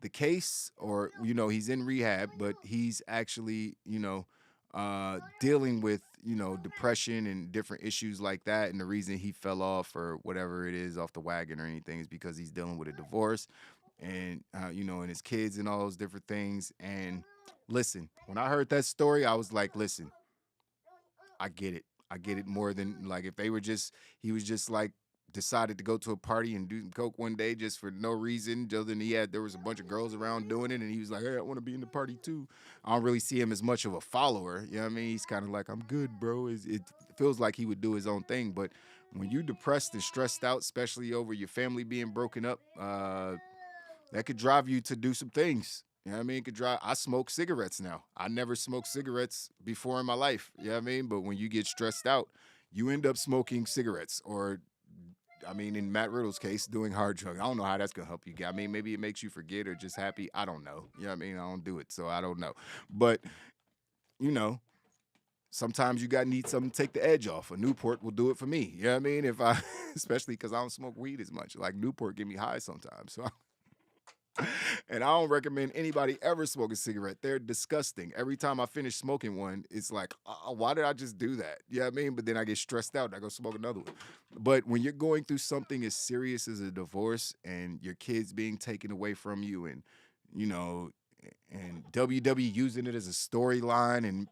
the case, or, he's in rehab, but he's actually, dealing with, depression and different issues like that. And the reason he fell off or whatever it is off the wagon or anything is because he's dealing with a divorce and, and his kids and all those different things. And listen, when I heard that story, I was like, listen, I get it. I get it more than like if he was just like decided to go to a party and do some coke one day just for no reason, other than there was a bunch of girls around doing it, and he was like, hey, I want to be in the party too. I don't really see him as much of a follower. You know what I mean? He's kind of like, I'm good, bro. It feels like he would do his own thing. But when you're depressed and stressed out, especially over your family being broken up, that could drive you to do some things. You know what I mean? It could drive. I smoke cigarettes now. I never smoked cigarettes before in my life. You know what I mean? But when you get stressed out, you end up smoking cigarettes, or, I mean, in Matt Riddle's case, doing hard drugs. I don't know how that's going to help you. I mean, maybe it makes you forget or just happy. I don't know. You know what I mean? I don't do it, so I don't know. But, sometimes you need something to take the edge off. A Newport will do it for me. You know what I mean? Especially because I don't smoke weed as much. Like, Newport get me high sometimes. So and I don't recommend anybody ever smoke a cigarette. They're disgusting. Every time I finish smoking one, it's like, why did I just do that? You know what I mean? But then I get stressed out and I go smoke another one. But when you're going through something as serious as a divorce and your kids being taken away from you, and, and WWE using it as a storyline and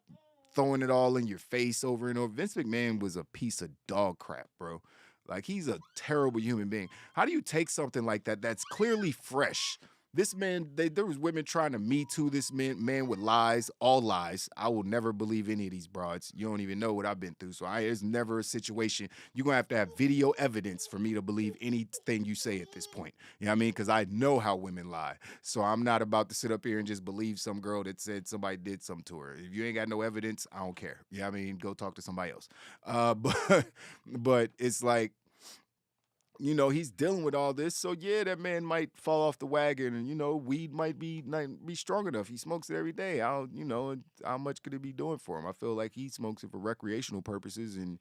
throwing it all in your face over and over. Vince McMahon was a piece of dog crap, bro. Like, he's a terrible human being. How do you take something like that that's clearly fresh? This man, there was women trying to Me Too this man with lies, all lies. I will never believe any of these broads. You don't even know what I've been through. So there's never a situation. You're going to have video evidence for me to believe anything you say at this point. You know what I mean? Because I know how women lie. So I'm not about to sit up here and just believe some girl that said somebody did something to her. If you ain't got no evidence, I don't care. You know what I mean? Go talk to somebody else. But it's like, he's dealing with all this. So, yeah, that man might fall off the wagon, and, weed might be strong enough. He smokes it every day. How much could it be doing for him? I feel like he smokes it for recreational purposes and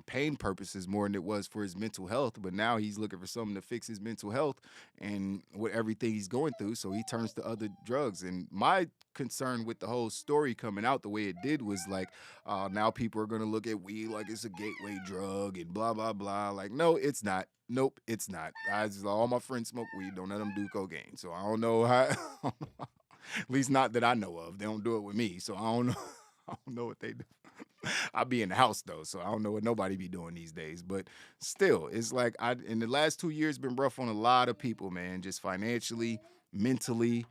pain purposes more than it was for his mental health. But now he's looking for something to fix his mental health and with everything he's going through. So he turns to other drugs. And my concern with the whole story coming out the way it did was like, now people are going to look at weed like it's a gateway drug and blah, blah, blah. Like, no, it's not. Nope, it's not. All my friends smoke weed. Don't let them do cocaine. So I don't know how, at least not that I know of. They don't do it with me. So I don't know. I don't know what they do. I'll be in the house though, so I don't know what nobody be doing these days. But still, it's like I in the last 2 years been rough on a lot of people, man. Just financially, mentally,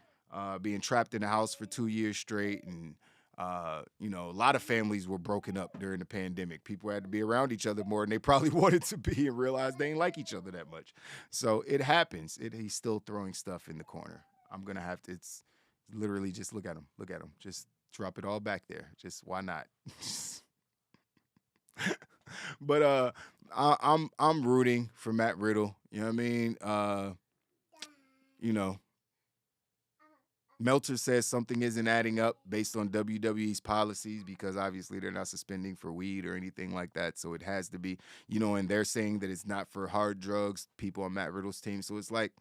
being trapped in the house for 2 years straight, and a lot of families were broken up during the pandemic. People had to be around each other more than they probably wanted to be, and realized they ain't like each other that much. So it happens. He's still throwing stuff in the corner. I'm gonna have to. It's literally just look at him. Look at him. Just drop it all back there. Just why not? But I'm rooting for Matt Riddle. You know what I mean? You know, Meltzer says something isn't adding up based on WWE's policies, because obviously they're not suspending for weed or anything like that. So it has to be, and they're saying that it's not for hard drugs, people on Matt Riddle's team. So it's like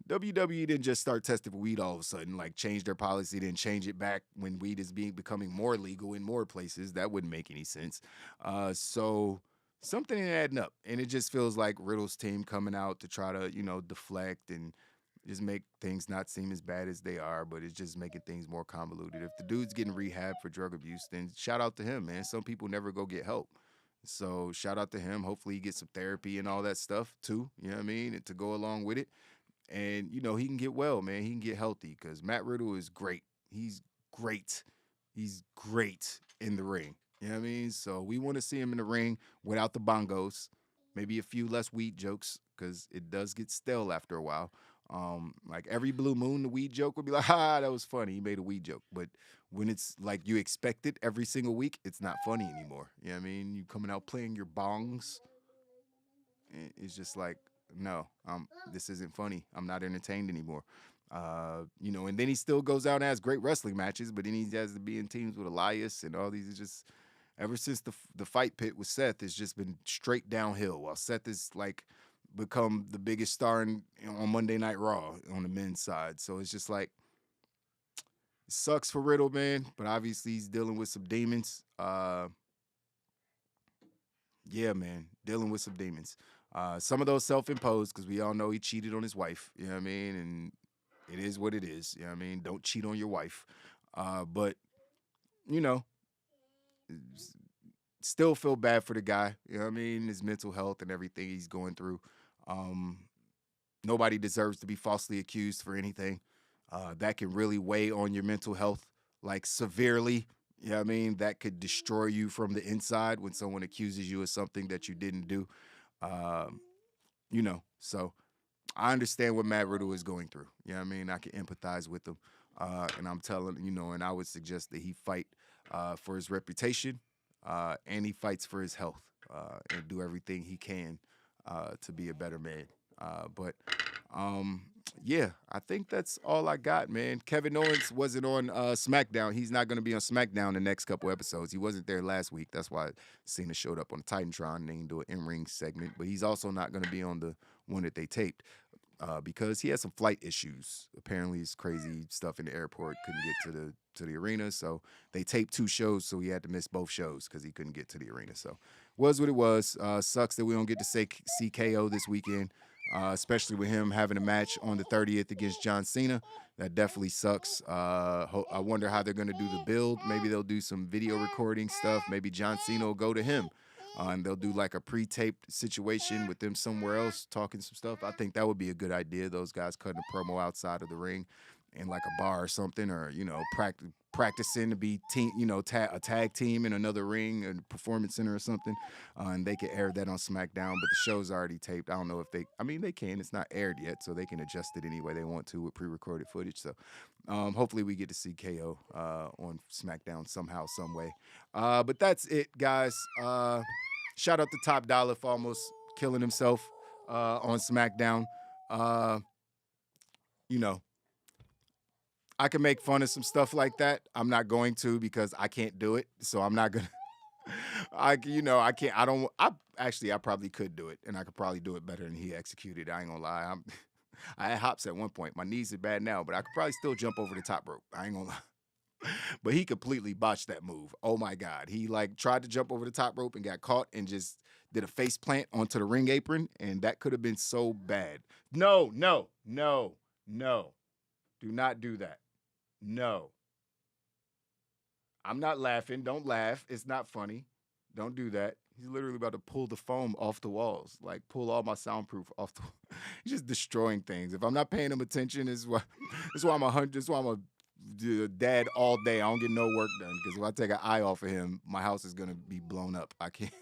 WWE didn't just start testing for weed all of a sudden, like change their policy, then change it back when weed is becoming more legal in more places. That wouldn't make any sense. So something ain't adding up. And it just feels like Riddle's team coming out to try to, deflect and just make things not seem as bad as they are, but it's just making things more convoluted. If the dude's getting rehab for drug abuse, then shout out to him, man. Some people never go get help. So shout out to him. Hopefully he gets some therapy and all that stuff too, you know what I mean, and to go along with it. And, he can get well, man. He can get healthy, because Matt Riddle is great. He's great. He's great in the ring. You know what I mean? So we want to see him in the ring without the bongos, maybe a few less weed jokes, because it does get stale after a while. Like every blue moon, the weed joke would be like, that was funny. He made a weed joke. But when it's like you expect it every single week, it's not funny anymore. You know what I mean? You coming out playing your bongs. It's just like, no, this isn't funny. I'm not entertained anymore. And then he still goes out and has great wrestling matches, but then he has to be in teams with Elias and all these. It's just, ever since the fight pit with Seth, it's just been straight downhill. While Seth is like become the biggest star on Monday Night Raw on the men's side. So it's just like, it sucks for Riddle, man, but obviously he's dealing with some demons. Yeah, man, dealing with some demons. Some of those self-imposed, because we all know he cheated on his wife, you know what I mean? And it is what it is, you know what I mean? Don't cheat on your wife. But, still feel bad for the guy, you know what I mean? His mental health and everything he's going through. Nobody deserves to be falsely accused for anything. That can really weigh on your mental health, like severely. You know what I mean? That could destroy you from the inside when someone accuses you of something that you didn't do. So I understand what Matt Riddle is going through. You know what I mean? I can empathize with him. And I'm telling, and I would suggest that he fight for his reputation, and he fights for his health, and do everything he can to be a better man. Yeah, I think that's all I got, man. Kevin Owens wasn't on SmackDown. He's not going to be on SmackDown the next couple episodes. He wasn't there last week. That's why Cena showed up on the Titantron and they didn't do an in-ring segment. But he's also not going to be on the one that they taped because he has some flight issues. Apparently, it's crazy stuff in the airport. Couldn't get to the arena, so they taped 2 shows, so he had to miss both shows because he couldn't get to the arena. So was what it was. Sucks that we don't get to see KO this weekend. Especially with him having a match on the 30th against John Cena. That definitely sucks. I wonder how they're going to do the build. Maybe they'll do some video recording stuff. Maybe John Cena will go to him. And they'll do like a pre-taped situation with them somewhere else talking some stuff. I think that would be a good idea. Those guys cutting a promo outside of the ring in like a bar or something, or, practicing to be team, a tag team in another ring and performance center or something. And they can air that on SmackDown, but the show's already taped. I don't know if they can. It's not aired yet, so they can adjust it any way they want to with pre-recorded footage. So hopefully we get to see KO on SmackDown somehow, some way. But that's it, guys. Shout out to Top Dollar for almost killing himself on SmackDown. I can make fun of some stuff like that. I'm not going to, because I can't do it. So I'm not going to. I can't. I probably could do it, and I could probably do it better than he executed. I ain't gonna lie. I had hops at one point. My knees are bad now, but I could probably still jump over the top rope. I ain't gonna lie. But he completely botched that move. Oh my God. He tried to jump over the top rope and got caught and just did a face plant onto the ring apron, and that could have been so bad. No. Do not do that. No. I'm not laughing. Don't laugh. It's not funny. Don't do that. He's literally about to pull the foam off the walls, like pull all my soundproof off the. He's just destroying things. If I'm not paying him attention, this is why I'm a dad all day. I don't get no work done because if I take an eye off of him, my house is gonna be blown up. I can't.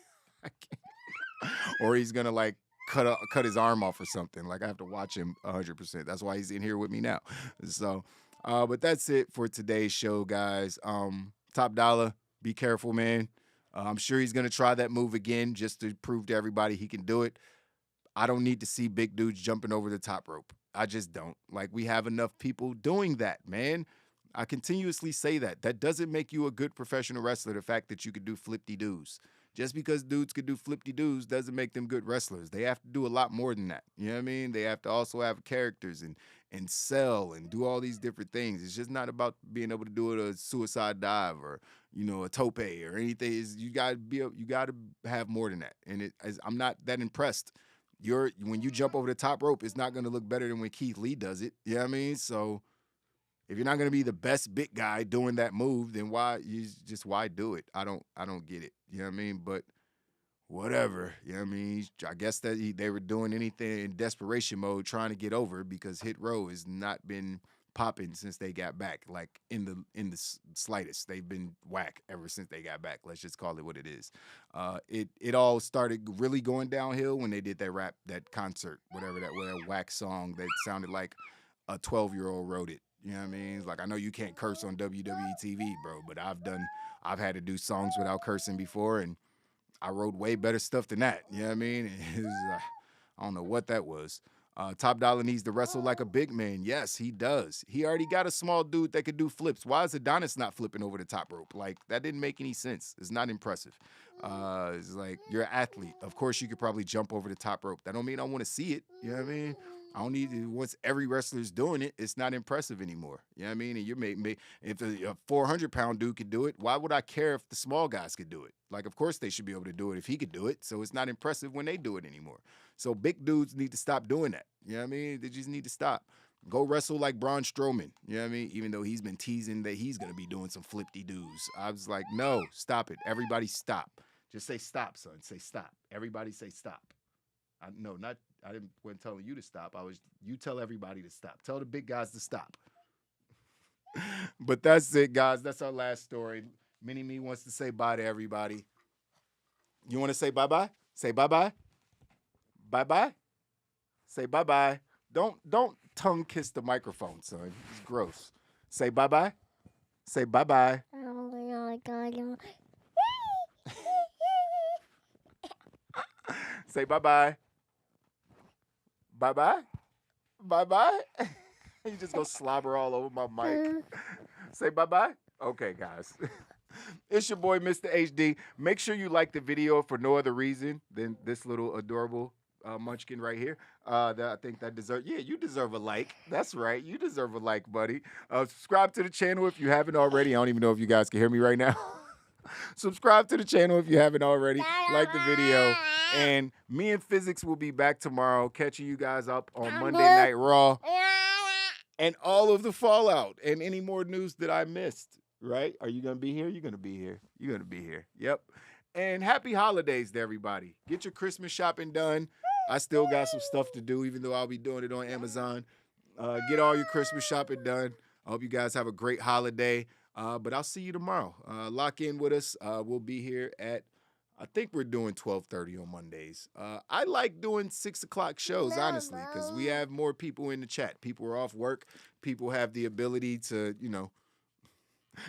I can't. Or he's gonna like cut his arm off or something. Like I have to watch him 100%. That's why he's in here with me now. So, but that's it for today's show, guys. Top Dollar, be careful, man. I'm sure he's going to try that move again just to prove to everybody he can do it. I don't need to see big dudes jumping over the top rope. I just don't. Like, we have enough people doing that, man. I continuously say that. That doesn't make you a good professional wrestler, the fact that you could do flip-de-doos. Just because dudes could do flip-de-doos doesn't make them good wrestlers. They have to do a lot more than that. You know what I mean? They have to also have characters and sell and do all these different things. It's just not about being able to do it a suicide dive or, a tope or anything. You gotta have more than that. And I'm not that impressed. When you jump over the top rope, it's not gonna look better than when Keith Lee does it. You know what I mean? So if you're not gonna be the best big guy doing that move, then why do it? I don't get it. You know what I mean? But whatever. You know what I mean? I guess that they were doing anything in desperation mode, trying to get over because Hit Row has not been popping since they got back. Like in the slightest, they've been whack ever since they got back. Let's just call it what it is. It all started really going downhill when they did that concert, whatever that whack song that sounded like a 12-year-old wrote it. You know what I mean? It's like, I know you can't curse on WWE TV, bro, but I've had to do songs without cursing before, and I wrote way better stuff than that. You know what I mean? I don't know what that was. Top Dollar needs to wrestle like a big man. Yes, he does. He already got a small dude that could do flips. Why is Adonis not flipping over the top rope? Like, that didn't make any sense. It's not impressive. It's like, you're an athlete. Of course, you could probably jump over the top rope. That don't mean I want to see it. You know what I mean? I don't need to, once every wrestler's doing it, it's not impressive anymore. You know what I mean? And if a 400-pound dude could do it, why would I care if the small guys could do it? Like, of course they should be able to do it if he could do it. So it's not impressive when they do it anymore. So big dudes need to stop doing that. You know what I mean? They just need to stop. Go wrestle like Braun Strowman. You know what I mean? Even though he's been teasing that he's going to be doing some flip-de-doos. I was like, no, stop it. Everybody stop. Just say stop, son. Say stop. Everybody say stop. I wasn't telling you to stop. You tell everybody to stop. Tell the big guys to stop. But that's it, guys. That's our last story. Mini Me wants to say bye to everybody. You want to say bye-bye? Say bye-bye. Bye-bye. Say bye-bye. Don't tongue kiss the microphone, son. It's gross. Say bye-bye. Say bye-bye. Say bye-bye. Bye-bye. Bye-bye. You just go slobber all over my mic. Say bye-bye. Okay, guys. It's your boy, Mr. HD. Make sure you like the video for no other reason than this little adorable munchkin right here. I think that you deserve a like. That's right. You deserve a like, buddy. Subscribe to the channel if you haven't already. I don't even know if you guys can hear me right now. Subscribe to the channel if you haven't already. Like the video. And me and Physics will be back tomorrow, catching you guys up on Monday Night Raw. And all of the fallout and any more news that I missed, right? Are you going to be here? You're going to be here. You're going to be here. Yep. And happy holidays to everybody. Get your Christmas shopping done. I still got some stuff to do, even though I'll be doing it on Amazon. Get all your Christmas shopping done. I hope you guys have a great holiday. But I'll see you tomorrow. Lock in with us. We'll be here at, I think we're doing 12:30 on Mondays. I like doing 6 o'clock shows, honestly, because we have more people in the chat. People are off work. People have the ability to,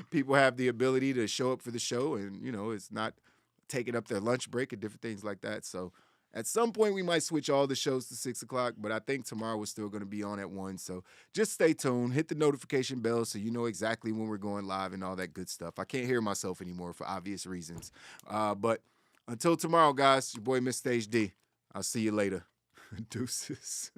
people have the ability to show up for the show, and, it's not taking up their lunch break and different things like that. So at some point, we might switch all the shows to 6 o'clock, but I think tomorrow we're still going to be on at 1. So just stay tuned. Hit the notification bell so you know exactly when we're going live and all that good stuff. I can't hear myself anymore for obvious reasons. But until tomorrow, guys, your boy, Mr. HD. I'll see you later. Deuces.